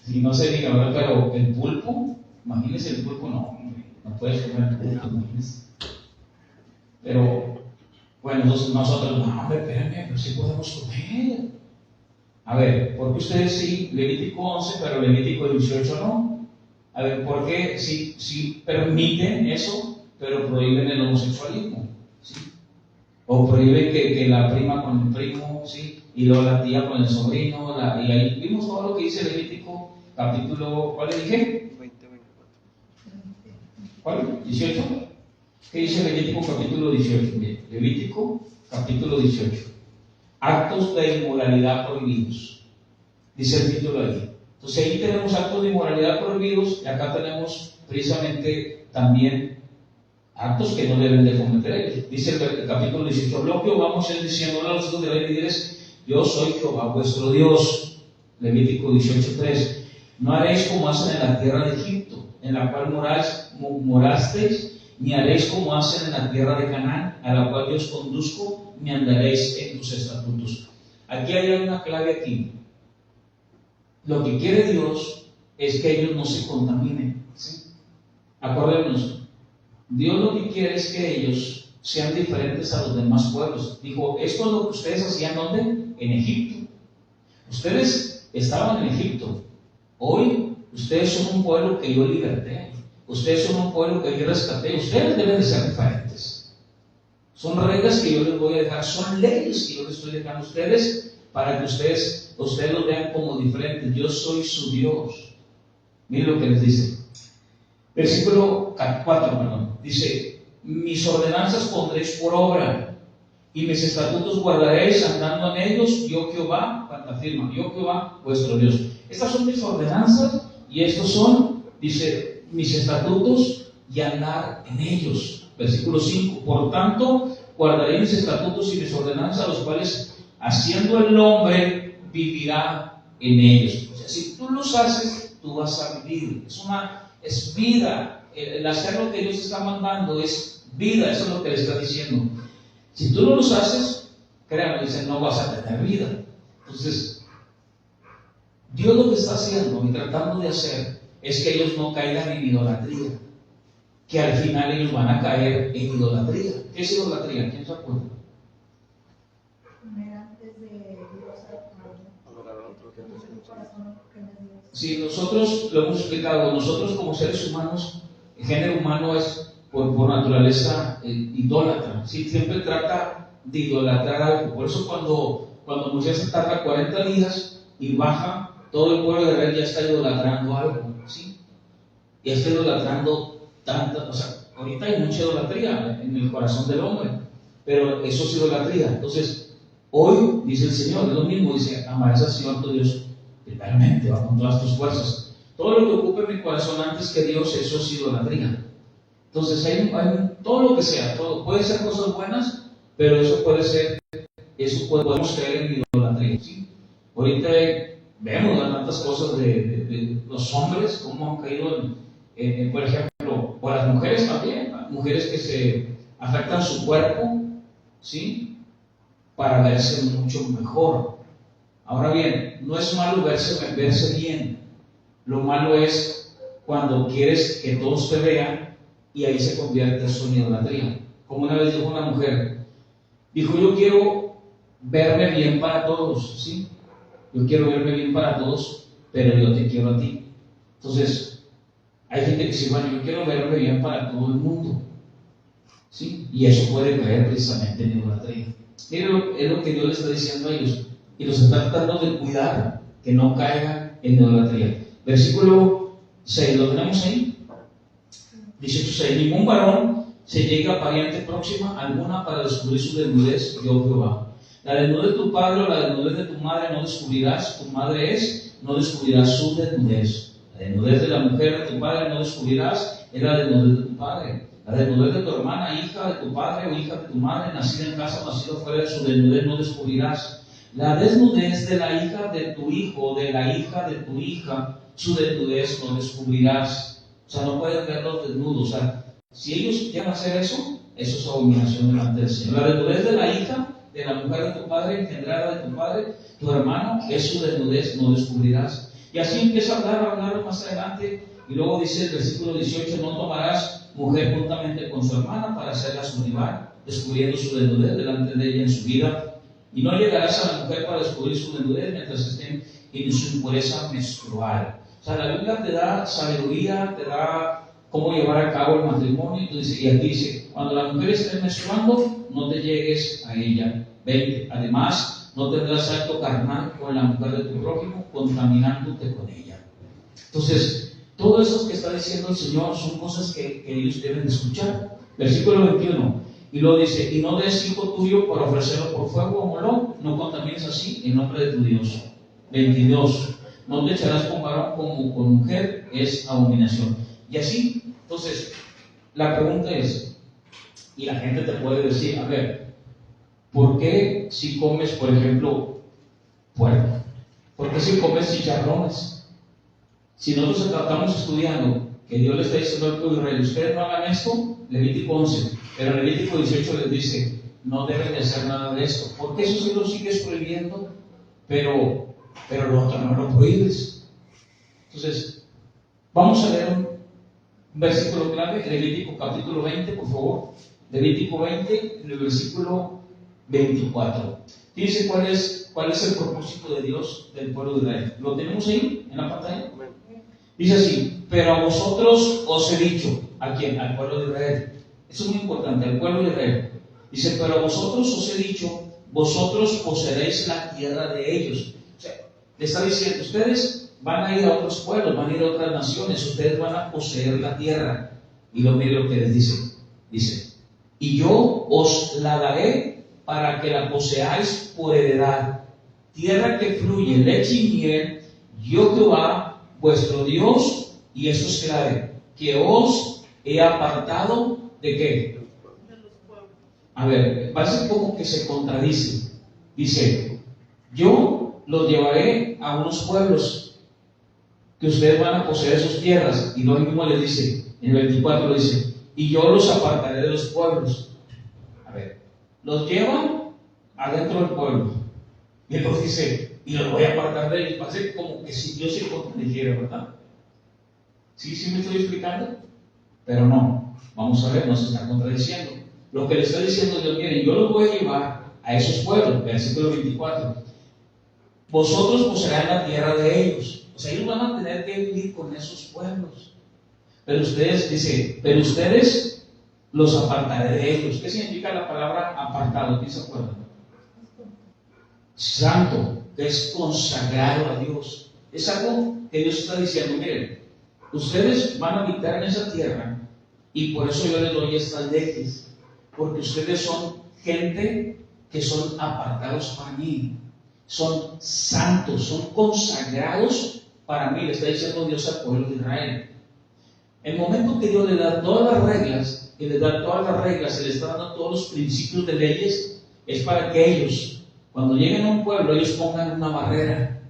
Sí, no sé, diga, ¿verdad? Pero el pulpo, imagínense el pulpo, no puedes comer el pulpo, imagínense. Pero, bueno, nosotros, no, hombre, espérenme, pero sí podemos comer. A ver, ¿por qué ustedes sí, Levítico 11, pero Levítico 18 no? A ver, ¿por qué sí permiten eso, pero prohíben el homosexualismo? ¿Sí? O prohíben que la prima con el primo, ¿sí? Y luego la tía con el sobrino, y ahí vimos todo lo que dice Levítico capítulo, ¿cuál le dije? 20, 24. ¿Cuál? ¿18? ¿Qué dice Levítico capítulo 18? Bien, Levítico capítulo 18. Actos de inmoralidad prohibidos. Dice el título ahí. Entonces ahí tenemos actos de inmoralidad prohibidos y acá tenemos precisamente también actos que no deben de cometer ellos. Dice el capítulo 18, lo que vamos a ir diciendo a los hijos de Israel, diles, yo soy Jehová vuestro Dios. Levítico 18:3. No haréis como hacen en la tierra de Egipto, en la cual morasteis, ni haréis como hacen en la tierra de Canaán, a la cual yo os conduzco, ni andaréis en tus estatutos. Aquí hay una clave aquí. Lo que quiere Dios es que ellos no se contaminen, ¿sí? Acordémonos, Dios lo que quiere es que ellos sean diferentes a los demás pueblos. Dijo, esto es lo que ustedes hacían, ¿dónde? En Egipto. Ustedes estaban en Egipto. Hoy, ustedes son un pueblo que yo liberté. Ustedes son un pueblo que yo rescaté. Ustedes deben de ser diferentes. Son reglas que yo les voy a dejar, son leyes que yo les estoy dejando a ustedes para que ustedes los vean como diferentes. Yo soy su Dios. Miren lo que les dice. Versículo 4, dice, mis ordenanzas pondréis por obra y mis estatutos guardaréis andando en ellos, yo Jehová, afirma, yo Jehová vuestro Dios. Estas son mis ordenanzas y estos son, dice, mis estatutos y andar en ellos. Versículo 5, por tanto, guardaré mis estatutos y mis ordenanzas, los cuales, haciendo el hombre, vivirá en ellos. O sea, si tú los haces, tú vas a vivir. Es vida. El hacer lo que Dios está mandando es vida. Eso es lo que le está diciendo. Si tú no los haces, créanme, dicen, no vas a tener vida. Entonces, Dios lo que está haciendo y tratando de hacer es que ellos no caigan en idolatría. Que al final ellos van a caer en idolatría. ¿Qué es idolatría? ¿Quién se acuerda? Antes de Dios adorar a otro que no es el corazón que no es Dios. Sí, nosotros lo hemos explicado. Nosotros como seres humanos, el género humano es por naturaleza idólatra. ¿Sí? Siempre trata de idolatrar algo. Por eso cuando Moisés se tarda 40 días y baja, todo el pueblo de Israel ya está idolatrando algo. ¿Sí? Ya está idolatrando tanta, o sea, ahorita hay mucha idolatría en el corazón del hombre, pero eso es idolatría. Entonces, hoy, dice el Señor, es lo mismo, dice, amarás al Señor tu Dios totalmente, va con todas tus fuerzas. Todo lo que ocupe mi corazón antes que Dios, eso es idolatría. Entonces, hay todo lo que sea, todo, puede ser cosas buenas, pero podemos caer en idolatría. ¿Sí? Ahorita vemos tantas cosas de los hombres, cómo han caído por ejemplo, o las mujeres también, mujeres que se afectan su cuerpo, ¿sí? Para verse mucho mejor. Ahora bien, no es malo verse bien. Lo malo es cuando quieres que todos te vean y ahí se convierte eso en idolatría. Como una vez dijo una mujer, dijo, yo quiero verme bien para todos, ¿sí? Yo quiero verme bien para todos, pero yo te quiero a ti. Entonces, hay gente que dice, bueno, yo quiero verme bien para todo el mundo, ¿sí? Y eso puede caer precisamente en idolatría. Miren, es lo que Dios le está diciendo a ellos, y los está tratando de cuidar, que no caigan en idolatría. Versículo 6, ¿lo tenemos ahí? Dice 6, ningún varón se llega a pariente próxima alguna para descubrir su desnudez, yo Jehová. La desnudez de tu padre o la desnudez de tu madre no descubrirás, tu madre es, no descubrirás su desnudez. La desnudez de la mujer de tu padre no descubrirás, es la desnudez de tu padre. La desnudez de tu hermana, hija de tu padre o hija de tu madre, nacida en casa o nacida fuera de su desnudez no descubrirás. La desnudez de la hija de tu hijo o de la hija de tu hija, su desnudez no descubrirás. O sea, no puedes verlos desnudos. O sea, si ellos quieren hacer eso, eso es abominación delante del Señor. La desnudez de la hija de la mujer de tu padre, engendrada de tu padre, tu hermano, es su desnudez, no descubrirás. Y así empieza a hablar más adelante, y luego dice el versículo 18, no tomarás mujer juntamente con su hermana para hacerla su rival, descubriendo su desnudez delante de ella en su vida, y no llegarás a la mujer para descubrir su desnudez mientras estén en su impureza menstrual. O sea, la Biblia te da sabiduría, te da cómo llevar a cabo el matrimonio, y aquí dice, cuando la mujer esté menstruando, no te llegues a ella. 20. Además, no tendrás acto carnal con la mujer de tu prójimo, contaminándote con ella. Entonces, todo eso que está diciendo el Señor son cosas que ellos deben de escuchar. Versículo 21. Y luego dice, y no des hijo tuyo para ofrecerlo por fuego o Moloc, no contamines así el nombre de tu Dios. 22. No te echarás con varón como con mujer, es abominación. Y así, entonces, la pregunta es, y la gente te puede decir, a ver, ¿por qué si comes, por ejemplo, puerco? ¿Por qué si comes chicharrones? Si nosotros estamos estudiando que Dios le está diciendo al pueblo de Israel, ustedes no hagan esto, Levítico 11, pero Levítico 18 les dice, no deben de hacer nada de esto. ¿Por qué eso sí lo sigues prohibiendo, pero lo otro no lo prohíbes? Entonces, vamos a leer un versículo clave, Levítico capítulo 20, por favor. Levítico 20, en el versículo 24. Dice cuál es el propósito de Dios del pueblo de Israel. ¿Lo tenemos ahí en la pantalla? Dice así, pero a vosotros os he dicho, ¿a quién? Al pueblo de Israel. Eso es muy importante, al pueblo de Israel. Dice, pero a vosotros os he dicho, vosotros poseeréis la tierra de ellos. O sea, le está diciendo, ustedes van a ir a otros pueblos, van a ir a otras naciones, ustedes van a poseer la tierra. Y lo mire lo que les dice. Dice, y yo os la daré para que la poseáis por heredad. Tierra que fluye leche y miel, yo Jehová, vuestro Dios, y eso es clave, que os he apartado ¿de qué? De los pueblos. A ver, parece como que se contradice. Dice, yo los llevaré a unos pueblos que ustedes van a poseer sus tierras. Y luego mismo les dice, en el 24 le dice, y yo los apartaré de los pueblos. A ver, los llevan adentro del pueblo. Y entonces dice, y los voy a apartar de ellos. Parece como que si Dios se contradijera, ¿verdad? ¿Sí me estoy explicando? Pero no, vamos a ver, no se está contradiciendo. Lo que le está diciendo Dios, miren, yo los voy a llevar a esos pueblos, versículo 24. Vosotros poseerán la tierra de ellos. O sea, ellos van a tener que vivir con esos pueblos. Pero ustedes, dice, pero ustedes los apartaré de ellos. ¿Qué significa la palabra apartado? ¿Quién se acuerda? Santo, que es consagrado a Dios. Es algo que Dios está diciendo, miren, ustedes van a habitar en esa tierra y por eso yo les doy estas leyes, porque ustedes son gente que son apartados para mí, son santos, son consagrados para mí, le está diciendo Dios al pueblo de Israel. El momento que Dios les da todas las reglas, y les da todas las reglas, y les está dando todos los principios de leyes, es para que ellos, cuando lleguen a un pueblo, ellos pongan una barrera.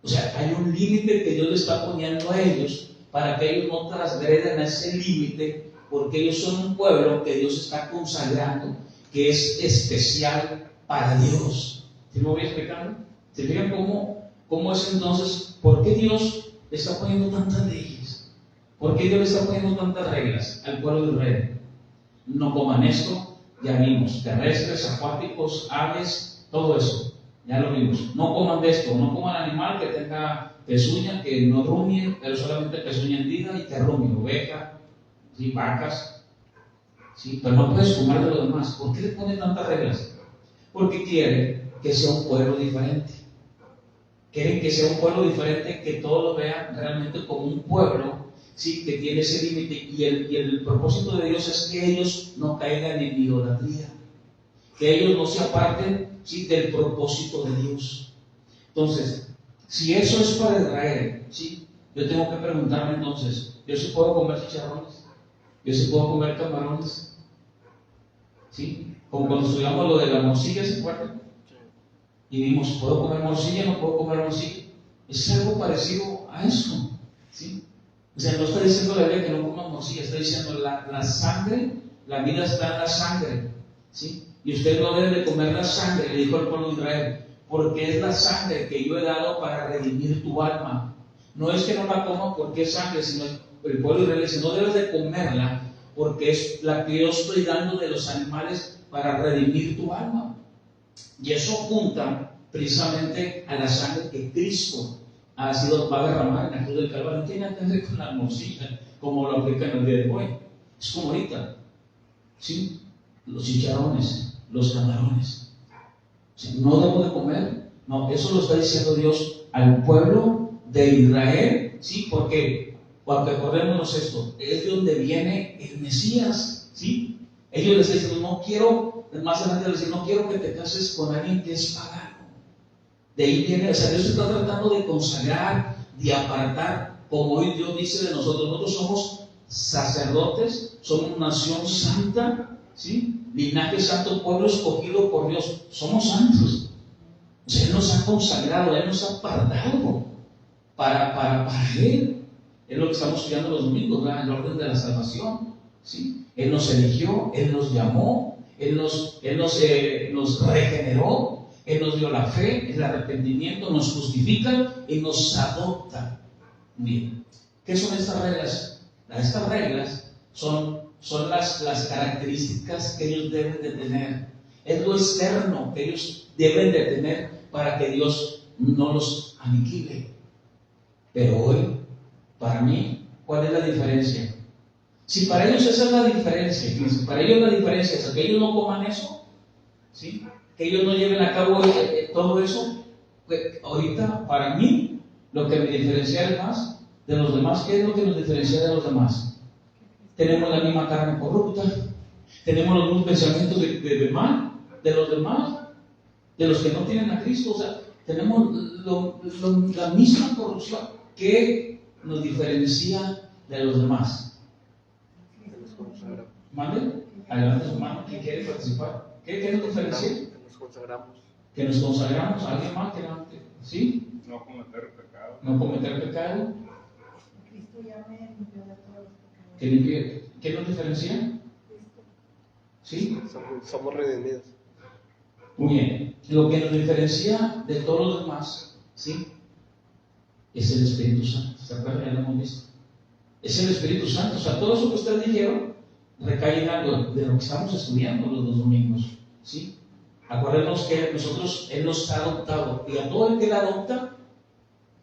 O sea, hay un límite que Dios les está poniendo a ellos para que ellos no transgredan ese límite, porque ellos son un pueblo que Dios está consagrando, que es especial para Dios. ¿Sí me voy explicando? ¿Se fijan cómo es entonces? ¿Por qué Dios le está poniendo tantas leyes? ¿Por qué Dios le está poniendo tantas reglas al pueblo de Israel? no coman esto, ya vimos, terrestres, acuáticos, aves, todo eso, ya lo vimos. No coman de esto, no coman animal que tenga pezuña, que no rumie, pero solamente pezuña hendida y que rumie, oveja, ¿sí? Vacas, ¿sí? Pero no puedes comer de lo demás. ¿Por qué le ponen tantas reglas? Porque quiere que sea un pueblo diferente. Quieren que sea un pueblo diferente, que todos lo vean realmente como un pueblo, ¿sí? Que tiene ese límite. Y el propósito de Dios es que ellos no caigan en idolatría, que ellos no se aparten, ¿sí? Del propósito de Dios. Entonces, si eso es para Israel, ¿sí? Yo tengo que preguntarme entonces, ¿yo sí puedo comer chicharrones? ¿Yo sí puedo comer camarones? ¿Sí? Como cuando estudiamos lo de la morcilla, ¿se acuerdan? Y vimos, ¿puedo comer morcilla? ¿No puedo comer morcilla? Es algo parecido a eso, ¿sí? O sea, no está diciendo la Biblia que no coman morcilla, está diciendo la sangre, la vida está en la sangre, ¿sí? Y usted no debe de comer la sangre, le dijo al pueblo de Israel, porque es la sangre que yo he dado para redimir tu alma. No es que no la coma porque es sangre, sino el pueblo de Israel dice, no debes de comerla porque es la que yo estoy dando de los animales para redimir tu alma. Y eso apunta precisamente a la sangre que Cristo va a derramar en la cruz del Calvario. No tiene que ver con la morcilla, como lo aplican el día de hoy. Es como ahorita, ¿sí? Los chicharrones, los camarones. O sea, no debo de comer. No, eso lo está diciendo Dios al pueblo de Israel, ¿sí? Porque acordémonos esto, es de donde viene el Mesías, ¿sí? Ellos les dicen, no quiero, más adelante les dicen, no quiero que te cases con alguien que es pagano. De ahí viene, o sea, Dios está tratando de consagrar, de apartar, como hoy Dios dice de nosotros. Nosotros somos sacerdotes, somos nación santa, ¿sí? Linaje santo, pueblo escogido por Dios. Somos santos. O sea, Él nos ha consagrado, Él nos ha apartado para Él. Es lo que estamos estudiando los domingos, ¿verdad? El orden de la salvación, ¿sí? Él nos eligió, Él nos llamó, Él nos regeneró, Él nos dio la fe, el arrepentimiento, nos justifica y nos adopta. Bien, ¿qué son estas reglas? Estas reglas son las características que ellos deben de tener. Es lo externo que ellos deben de tener para que Dios no los aniquile. Pero hoy, para mí, ¿cuál es la diferencia? Si para ellos esa es la diferencia, fíjense, para ellos la diferencia es que ellos no coman eso, ¿sí? Que ellos no lleven a cabo todo eso, pues, ahorita, para mí, lo que me diferencia más de los demás, ¿qué es lo que nos diferencia de los demás? Tenemos la misma carne corrupta, tenemos los mismos pensamientos de mal, de los demás, de los que no tienen a Cristo, o sea, tenemos la misma corrupción que nos diferencia de los demás. ¿Mande? Adelante, su mano, ¿quién quiere participar? ¿Qué nos diferencia? Que nos consagramos. ¿Alguien más que levante? ¿Sí? No cometer pecado. No cometer pecado. Cristo ya me limpió de todos los pecados. ¿Qué nos diferencia? ¿Sí? Somos redimidos. Muy bien. Lo que nos diferencia de todos los demás, ¿sí? Es el Espíritu Santo. ¿Se acuerdan? Ya lo hemos visto. Es el Espíritu Santo. O sea, todo eso que ustedes dijeron recae en algo de lo que estamos estudiando los dos domingos, ¿sí? Acuérdenos que nosotros, Él nos ha adoptado, y a todo el que la adopta,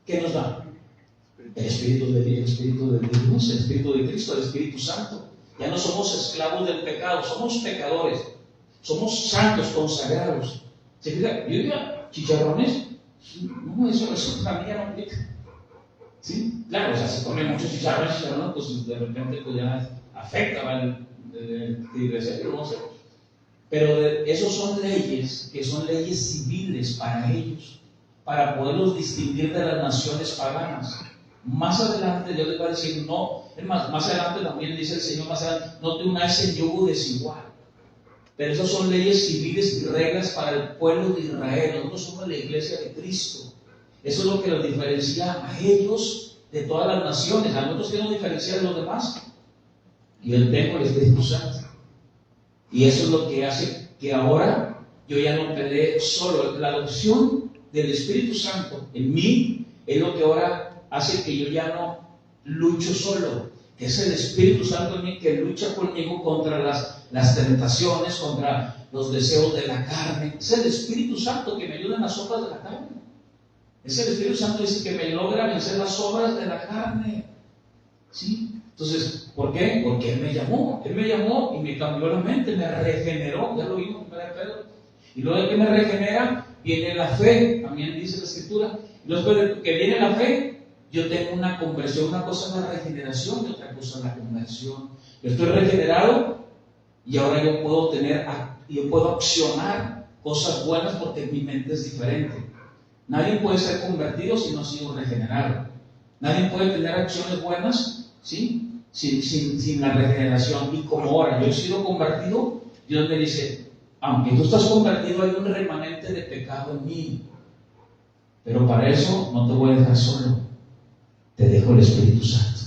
¿qué nos da? El Espíritu de Dios, el Espíritu de Cristo, el Espíritu Santo. Ya no somos esclavos del pecado, somos pecadores, somos santos, consagrados. ¿Se fija? Yo diga, chicharrones, no, eso para mí ya no aplica. ¿Sí? Claro, o sea, si come muchos chicharrones, pues de repente pues ya afecta, ¿vale? No sé. Pero esos son leyes, que son leyes civiles para ellos, para poderlos distinguir de las naciones paganas. Más adelante Dios les va a decir, no, es más adelante también dice el Señor, más adelante, no te unáis en yugo desigual. Pero esas son leyes civiles y reglas para el pueblo de Israel. Nosotros somos la iglesia de Cristo. Eso es lo que los diferencia a ellos de todas las naciones. A nosotros, ¿qué nos diferencia de los demás? Y el templo del Espíritu Santo. Y eso es lo que hace que ahora yo ya no pelee solo. La adopción del Espíritu Santo en mí es lo que ahora hace que yo ya no lucho solo. Es el Espíritu Santo en mí que lucha conmigo contra las las tentaciones, contra los deseos de la carne. Es el Espíritu Santo que me ayuda en las obras de la carne. Es el Espíritu Santo dice que me logra vencer las obras de la carne. ¿Sí? Entonces, ¿por qué? Porque Él me llamó y me cambió la mente, me regeneró, ya lo vimos en Pedro. Y luego de que me regenera, viene la fe, también dice la Escritura. Y después de que viene la fe, yo tengo una conversión. Una cosa es la regeneración y otra cosa es la conversión. Yo estoy regenerado y ahora yo puedo accionar cosas buenas porque mi mente es diferente. Nadie puede ser convertido si no ha sido regenerado. Nadie puede tener acciones buenas, ¿sí?, sin la regeneración. Y como ahora yo he sido convertido, Dios me dice, aunque tú estás convertido, hay un remanente de pecado en mí. Pero para eso no te voy a dejar solo. Te dejo el Espíritu Santo.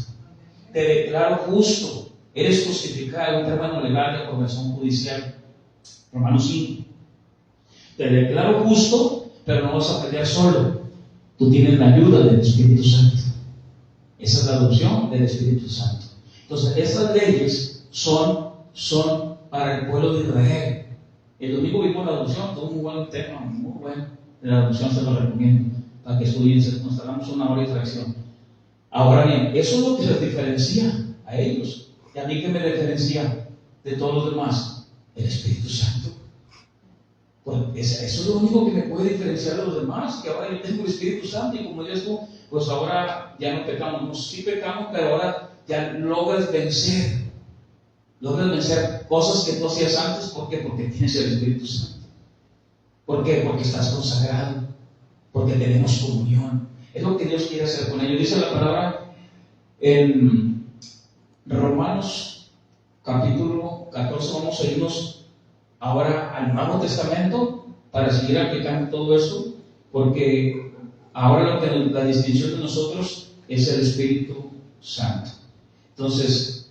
Te declaro justo. Eres justificado, un término legal de conversión judicial. Romanos 5. Te declaro justo, pero no vas a pelear solo. Tú tienes la ayuda del Espíritu Santo. Esa es la adopción del Espíritu Santo. Entonces, estas leyes son para el pueblo de Israel. El domingo vimos la adopción, todo un muy buen tema, muy bueno. La adopción se lo recomiendo para que estudien, nos hagamos una hora de fracción. Ahora bien, eso es lo que les diferencia a ellos. ¿Y a mí qué me diferencia de todos los demás? El Espíritu Santo. Pues eso es lo único que me puede diferenciar de los demás, que ahora yo tengo el Espíritu Santo y como Dios, pues ahora ya no pecamos. No, sí pecamos, pero ahora ya logras vencer cosas que tú hacías antes. ¿Por qué? Porque tienes el Espíritu Santo. ¿Por qué? Porque estás consagrado, porque tenemos comunión. Es lo que Dios quiere hacer con ellos. Dice la palabra en Romanos capítulo 14. Vamos a irnos ahora al Nuevo Testamento para seguir aplicando todo esto, porque ahora la distinción de nosotros es el Espíritu Santo. Entonces,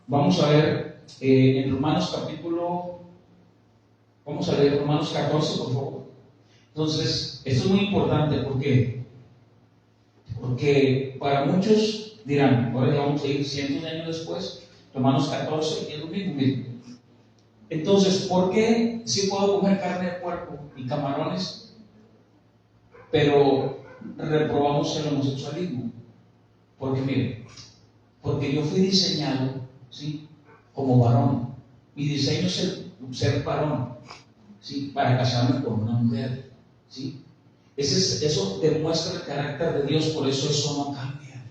vamos a ver en Romanos vamos a leer Romanos 14, por favor. Entonces, esto es muy importante, ¿por qué? Porque para muchos dirán, ahora ya vamos a ir cientos de años después, Romanos 14 y es lo mismo. Entonces, ¿por qué sí puedo comer carne de puerco y camarones, pero reprobamos el homosexualismo? Porque mire, porque yo fui diseñado, ¿sí?, como varón. Mi diseño es ser varón, ¿sí?, para casarme con una mujer, ¿sí? Eso demuestra el carácter de Dios, por eso no cambia.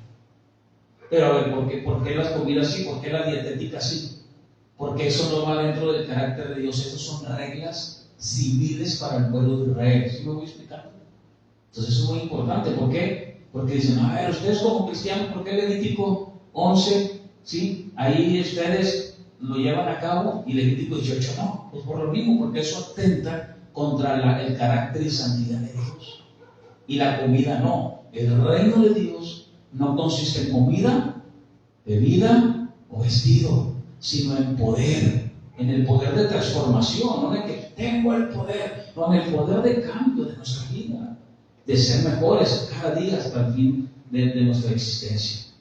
Pero a ver, ¿por qué las comidas sí? ¿Por qué la dietética sí? Porque eso no va dentro del carácter de Dios. Esas son reglas civiles para el pueblo de Israel. ¿Sí me voy explicando? Entonces eso es muy importante. ¿Por qué? Porque dicen, a ver, ustedes como cristianos, ¿por qué Levítico 11, ¿sí?, ahí ustedes lo llevan a cabo y Levítico 18 no? Pues por lo mismo, porque eso atenta contra el carácter y santidad de Dios. Y la comida no. El reino de Dios no consiste en comida, bebida o vestido, sino en poder, en el poder de transformación, no de que tengo el poder, no, en el poder de cambio de nuestra vida, de ser mejores cada día hasta el fin de nuestra existencia.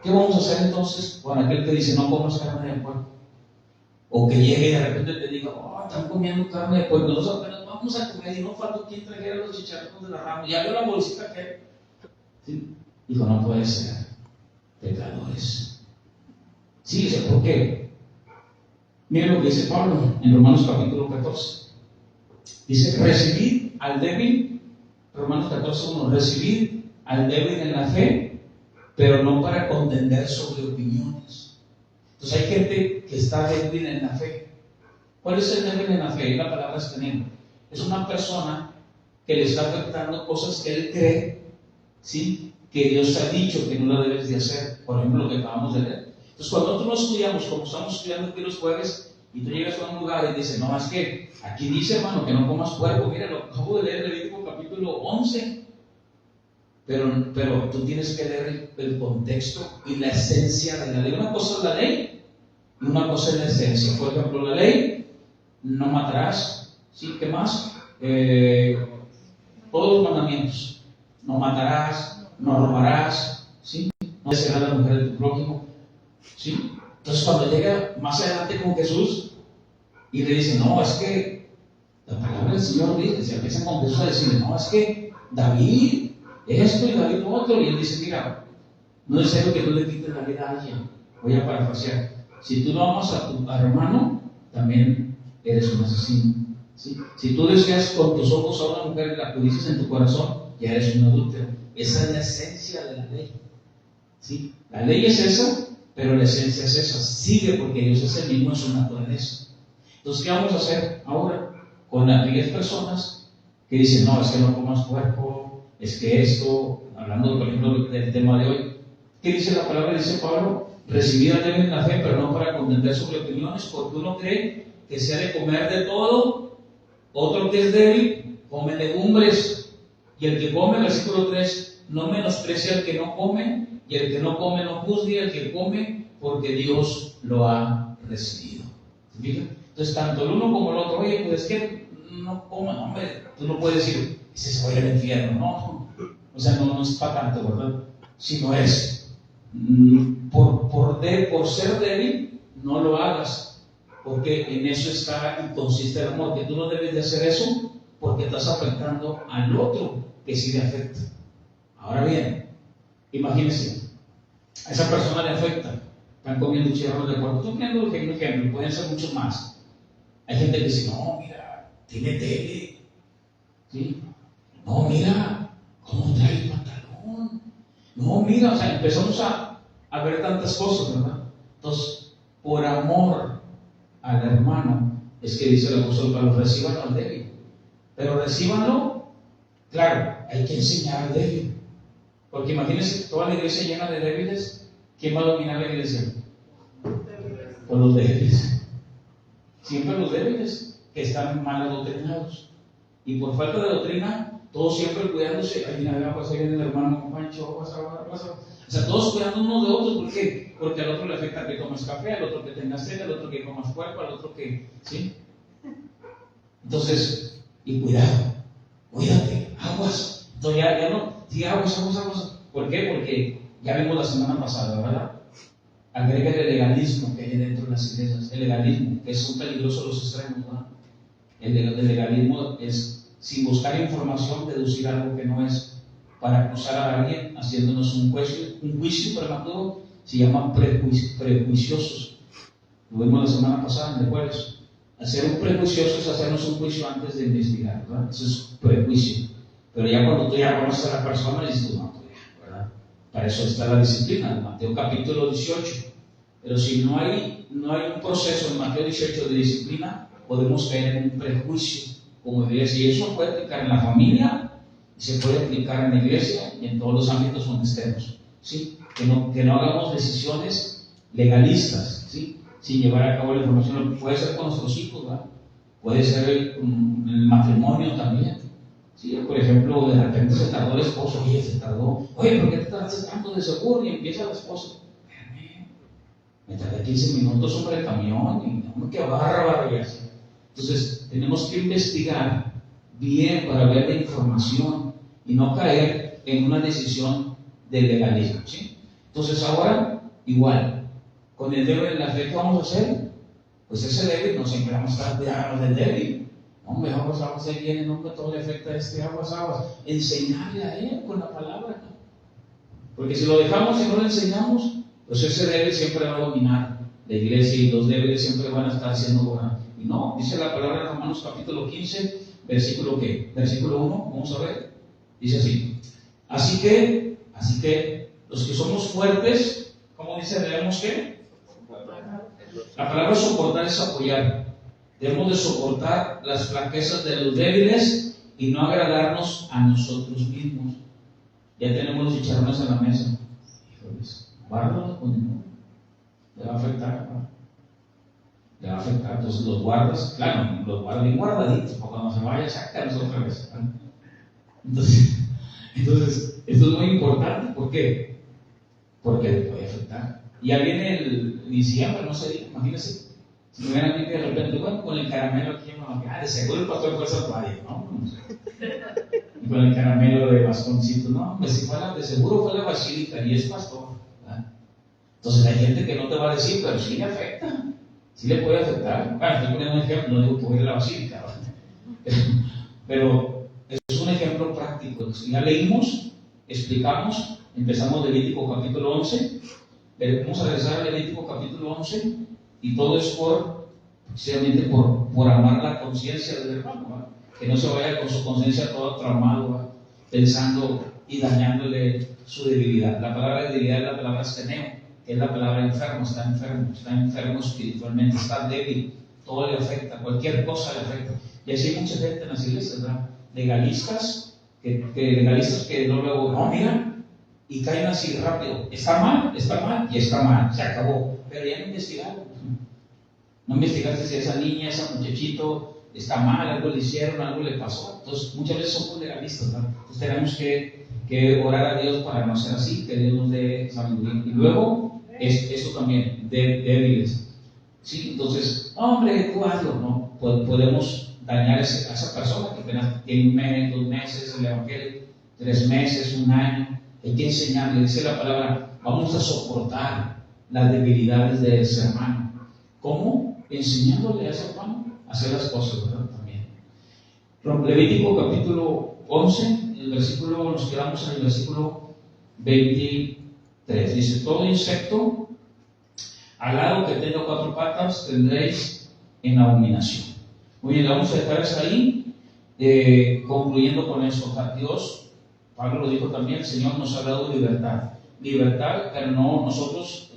¿Qué vamos a hacer entonces con aquel que dice no comas carne de puerco? O que llegue y de repente te diga, están comiendo carne de puerco, nosotros apenas vamos a comer y no falta quien trajera los chicharrones de la rama, ya veo la bolsita que, ¿sí? Dijo, no puede ser, pecadores. Sí, dice, ¿por qué? Miren lo que dice Pablo en Romanos capítulo 14. Dice, recibid al débil, Romanos 14:1, recibid al débil en la fe, pero no para contender sobre opiniones. Entonces hay gente que está débil en la fe. ¿Cuál es el débil en la fe? La palabra es tener. Es una persona que le está afectando cosas que él cree, ¿sí?, que Dios ha dicho que no la debes de hacer. Por ejemplo, lo que acabamos de leer. Entonces, cuando nosotros lo estudiamos, como estamos estudiando aquí los jueves, y tú llegas a un lugar y dices, no, es que aquí dice, hermano, que no comas puerco. Mira, lo acabo de leer, Levítico capítulo 11. Pero tú tienes que leer el contexto y la esencia de la ley. Una cosa es la ley y una cosa es la esencia. Por ejemplo, la ley, no matarás, ¿sí? ¿Qué más? Todos los mandamientos. No matarás, no robarás, ¿sí? No desearás a la mujer de tu prójimo, ¿sí? Entonces cuando llega más adelante con Jesús y le dice, no, es que la palabra del Señor dice, se empiezan con Jesús a decirle, no, es que David esto y David lo otro, y él dice, mira, no es necesario que tú le quites la vida a alguien. Voy a parafrasear. Si tú no amas a tu hermano, también eres un asesino. ¿Sí? Si tú deseas con tus ojos a una mujer y la codices en tu corazón, ya eres un adúltero. Esa es la esencia de la ley. ¿Sí? La ley es esa, pero la esencia es esa. Sigue porque Dios es el mismo en su naturaleza. Entonces, ¿qué vamos a hacer ahora con aquellas personas que dicen, no, es que no comas puerco, es que esto, hablando por ejemplo del tema de hoy? ¿Qué dice la palabra? Dice Pablo, recibid al débil en la fe, pero no para contender sobre opiniones, porque uno cree que se ha de comer de todo, otro que es débil, come legumbres, y el que come, versículo 3, no menosprecia al que no come, y el que no come no juzgue al que come, porque Dios lo ha recibido. ¿Se fijan? Entonces, tanto el uno como el otro, oye, pues es que no coman, hombre, tú no puedes decir, ese se va a ir al infierno, no. O sea, no es para tanto, ¿verdad? Sino es, por ser débil, no lo hagas, porque en eso está y consiste el amor, que tú no debes de hacer eso, porque estás afectando al otro que sí le afecta. Ahora bien, imagínense, a esa persona le afecta, están comiendo chicharrones de puerco. Estoy poniendo un ejemplo, pueden ser muchos más. Hay gente que dice, no, mira, tiene tele, ¿sí? No, mira, cómo trae el pantalón. No, mira, o sea, empezamos a ver tantas cosas, ¿verdad? Entonces, por amor al hermano, es que dice el apóstol Pablo, reciban al débil. Pero recíbanlo, claro, hay que enseñar al débil. Porque imagínense toda la iglesia llena de débiles, ¿quién va a dominar la iglesia? Por los débiles. Siempre los débiles que están mal adoctrinados. Y por falta de doctrina, todos siempre cuidándose. Ay, mira, pues ahí viene el hermano Pancho, pasa. O sea, todos cuidando unos de otros. ¿Por qué? Porque al otro le afecta que tomes café, al otro que tengas sed, al otro que comas puerco, al otro que. ¿Sí? Entonces, y cuidado, cuídate, aguas. Entonces ya no, sí, aguas. ¿Por qué? Porque ya vimos la semana pasada, ¿verdad? Agrega el legalismo que hay dentro de las iglesias. El legalismo, que son peligrosos los extremos, ¿verdad? El legalismo es, sin buscar información, deducir algo que no es, para acusar a alguien, haciéndonos un juicio prematuro, se llaman prejuiciosos. Lo vimos la semana pasada en el jueves. Hacer un prejuicioso es hacernos un juicio antes de investigar, ¿verdad? Eso es prejuicio. Pero ya cuando tú ya conoces a la persona, dices tú, no, ¿verdad? Para eso está la disciplina, en Mateo capítulo 18. Pero si no hay un proceso en Mateo 18 de disciplina, podemos caer en un prejuicio como iglesia. Y eso puede aplicar en la familia, y se puede aplicar en la iglesia y en todos los ámbitos donde estemos. ¿Sí? Que no hagamos decisiones legalistas, ¿sí? Sin llevar a cabo la información. Puede ser con nuestros hijos, ¿verdad? Puede ser el matrimonio también. ¿Sí? Por ejemplo, de repente se tardó el esposo, oye, ¿por qué te tardaste tanto de seguro? Y empieza la esposa, me tardé 15 minutos sobre el camión y no, qué bárbaro. Entonces, tenemos que investigar bien para ver la información y no caer en una decisión de legalismo, ¿sí? Entonces, ahora, igual, con el débil en la fe, ¿qué vamos a hacer? Pues ese débil, no siempre vamos a estar cuidando del débil. Hombre, aguas, ahí viene, nunca todo le afecta a este, aguas. Enseñarle a él con la palabra, ¿no? Porque si lo dejamos y no lo enseñamos, pues ese débil siempre va a dominar la iglesia y los débiles siempre van a estar siendo gobernados. Y no, dice la palabra en Romanos capítulo 15, versículo 1, vamos a ver. Dice así. Así que los que somos fuertes, ¿cómo dice? Debemos ¿qué? La palabra soportar es apoyar. Debemos de soportar las flaquezas de los débiles y no agradarnos a nosotros mismos. Ya tenemos los chicharrones en la mesa. Híjoles, guárdalos, pues no. Le va a afectar, ¿no? Le va a afectar. Entonces los guardas, claro, los guardas bien guardaditos, para cuando se vaya, sácalos otra vez, ¿no? Entonces, esto es muy importante. ¿Por qué? Porque le puede afectar. Ya viene el diciembre, no sé, imagínense. Si me ven aquí de repente, bueno, con el caramelo aquí, de seguro el pastor fue al santuario, ¿no? Y con el caramelo de bastoncito, no, de seguro fue la basílica y es pastor, ¿verdad? Entonces hay gente que no te va a decir, pero sí le afecta, sí le puede afectar. Bueno, estoy poniendo un ejemplo, no digo que voy a ir a la basílica, pero es un ejemplo práctico. Ya leímos, explicamos, empezamos Levítico capítulo 11, vamos a regresar a Levítico capítulo 11, y todo es precisamente por amar la conciencia del hermano, ¿verdad? Que no se vaya con su conciencia todo traumado, ¿verdad? Pensando y dañándole su debilidad. La palabra debilidad es la palabra esteneo, que es la palabra enfermo, está enfermo espiritualmente, está débil, todo le afecta, cualquier cosa le afecta. Y así hay mucha gente en las iglesias, ¿verdad? Legalistas, que luego, no, mira, y caen así rápido. Está mal, y está mal, se acabó. Pero ya no investigaron. No investigaste si esa niña, ese muchachito está mal, algo le hicieron, algo le pasó. Entonces, muchas veces somos legalistas, ¿verdad? Entonces, tenemos que orar a Dios para no ser así, que Dios nos dé sabiduría. Y luego, esto también, débiles. ¿Sí? Entonces, no, hombre, tú hazlo, ¿no? Podemos dañar a esa persona que apenas tiene 1 mes, 2 meses el evangelio, 3 meses, 1 año. Hay que enseñarle, dice la palabra, vamos a soportar las debilidades de ese hermano. ¿Cómo? Enseñándole a ese hermano a hacer las cosas, ¿verdad? También. Levítico capítulo 11, nos quedamos en el versículo 23. Dice, todo insecto alado que tenga 4 patas tendréis en abominación. Muy bien, vamos a dejar eso ahí, concluyendo con eso. Dios, Pablo lo dijo también, el Señor nos ha dado libertad, pero no nosotros,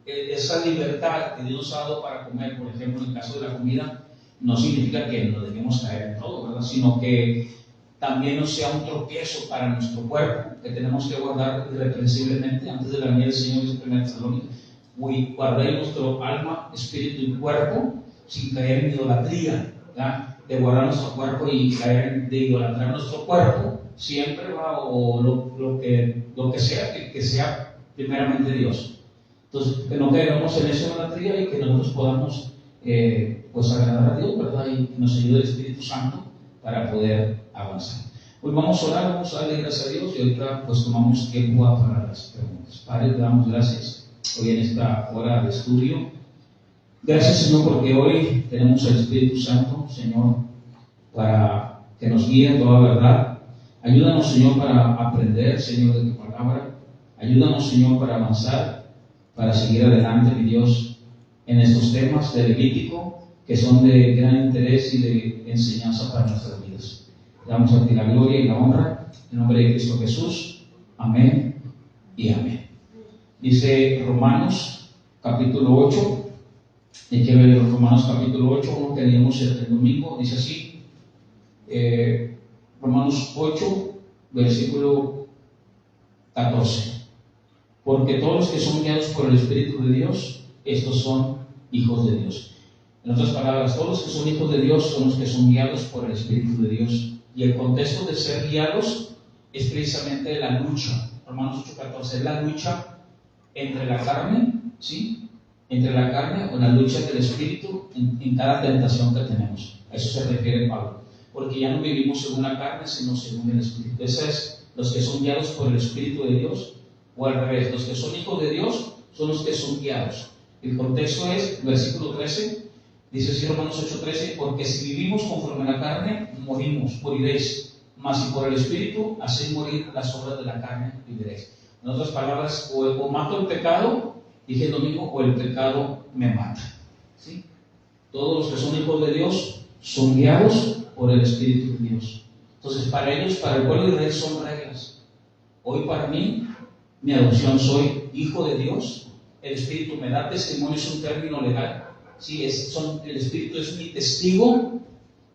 esa libertad que Dios nos ha dado para comer, por ejemplo, en el caso de la comida, no significa que nos dejemos caer en todo, ¿verdad? Sino que también no sea un tropiezo para nuestro cuerpo, que tenemos que guardar irreprensiblemente antes de la venida del Señor, dice 1 Tesalónicos. Guardéis nuestro alma, espíritu y cuerpo sin caer en idolatría, ¿verdad? De guardar nuestro cuerpo y caer de idolatrar nuestro cuerpo, siempre va, o lo que sea, que sea primeramente Dios. Entonces, que no caigamos en esa idolatría y que nosotros podamos pues agradar a Dios, ¿verdad? Y que nos ayude el Espíritu Santo para poder avanzar. Hoy vamos a orar, vamos a darle gracias a Dios y ahorita pues tomamos tiempo para las preguntas. Padre, te damos gracias hoy en esta hora de estudio. Gracias, Señor, porque hoy tenemos el Espíritu Santo, Señor, para que nos guíe en toda verdad. Ayúdanos, Señor, para aprender, Señor, de tu palabra. Ayúdanos, Señor, para avanzar, para seguir adelante, mi Dios, en estos temas de Levítico, que son de gran interés y de enseñanza para nuestras vidas. Le damos a ti la gloria y la honra, en nombre de Cristo Jesús. Amén y amén. Dice Romanos, capítulo 8. Hay que ver Romanos capítulo 8, uno que leímos el domingo, dice así, Romanos 8, versículo 14. Porque todos los que son guiados por el Espíritu de Dios, estos son hijos de Dios. En otras palabras, todos los que son hijos de Dios son los que son guiados por el Espíritu de Dios. Y el contexto de ser guiados es precisamente la lucha. Romanos 8, 14, es la lucha entre la carne, ¿sí? Entre la carne o la lucha del Espíritu en cada tentación que tenemos. A eso se refiere Pablo. Porque ya no vivimos según la carne, sino según el Espíritu. Esos es los que son guiados por el Espíritu de Dios, o al revés, los que son hijos de Dios son los que son guiados. El contexto es, versículo 13, dice así Romanos 8:13, porque si vivimos conforme a la carne, moriréis. Mas si por el Espíritu hacéis morir las obras de la carne, viviréis. En otras palabras, o mato el pecado, dije el domingo, o el pecado me mata. ¿Sí? Todos los que son hijos de Dios son guiados por el Espíritu de Dios. Entonces, para ellos, para el pueblo de Israel, son reglas. Hoy para mí, mi adopción, soy hijo de Dios. El Espíritu me da testimonio, es un término legal. Sí, el Espíritu es mi testigo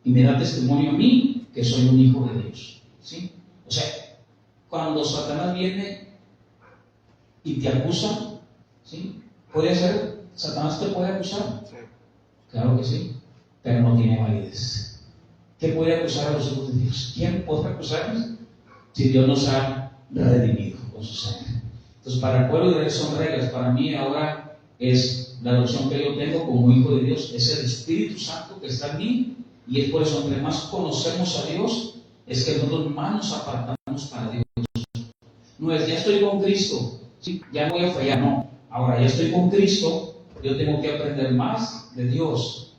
y me da testimonio a mí que soy un hijo de Dios. ¿Sí? O sea, cuando Satanás viene y te acusa, ¿sí? ¿Puede ser? ¿Satanás te puede acusar? Sí. Claro que sí, pero no tiene validez. ¿Qué puede acusar a los hijos de Dios? ¿Quién puede acusarnos? Si Dios nos ha redimido con su sangre. Entonces, para el pueblo de Dios son reglas. Para mí ahora es la adopción que yo tengo como hijo de Dios, es el Espíritu Santo que está en mí, y es por eso, entre más conocemos a Dios, es que nosotros más nos apartamos para Dios. No es, ya estoy con Cristo, ¿sí? Ya no voy a fallar, no. Ahora ya estoy con Cristo, yo tengo que aprender más de Dios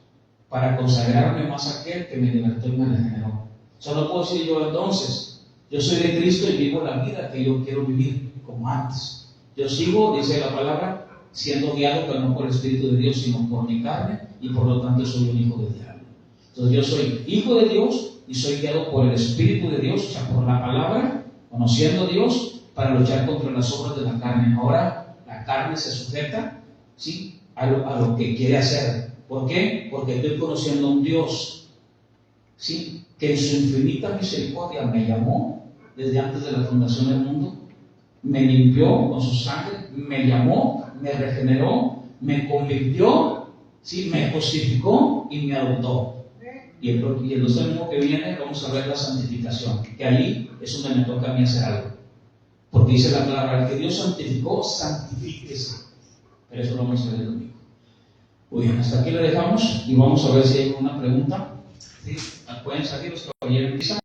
para consagrarme más a aquel que me libertó y me regeneró. Solo puedo decir yo entonces, yo soy de Cristo y vivo la vida que yo quiero vivir como antes. Yo sigo, dice la palabra, siendo guiado, pero no por el Espíritu de Dios, sino por mi carne, y por lo tanto soy un hijo del diablo. Entonces yo soy hijo de Dios y soy guiado por el Espíritu de Dios, o sea, por la palabra, conociendo a Dios, para luchar contra las obras de la carne. Ahora la carne se sujeta, ¿sí?, a lo que quiere hacer. ¿Por qué? Porque estoy conociendo a un Dios, ¿sí?, que en su infinita misericordia me llamó desde antes de la fundación del mundo, me limpió con su sangre, me llamó, me regeneró, me convirtió, ¿sí?, me justificó y me adoptó. Y el domingo que viene vamos a ver la santificación, que ahí es donde me toca a mí hacer algo. Porque dice la palabra, el que Dios santificó, santifíquese. Pero eso lo vamos a ver el domingo. Muy bien, hasta aquí lo dejamos y vamos a ver si hay alguna pregunta. ¿Sí? Pueden salir los caballeros.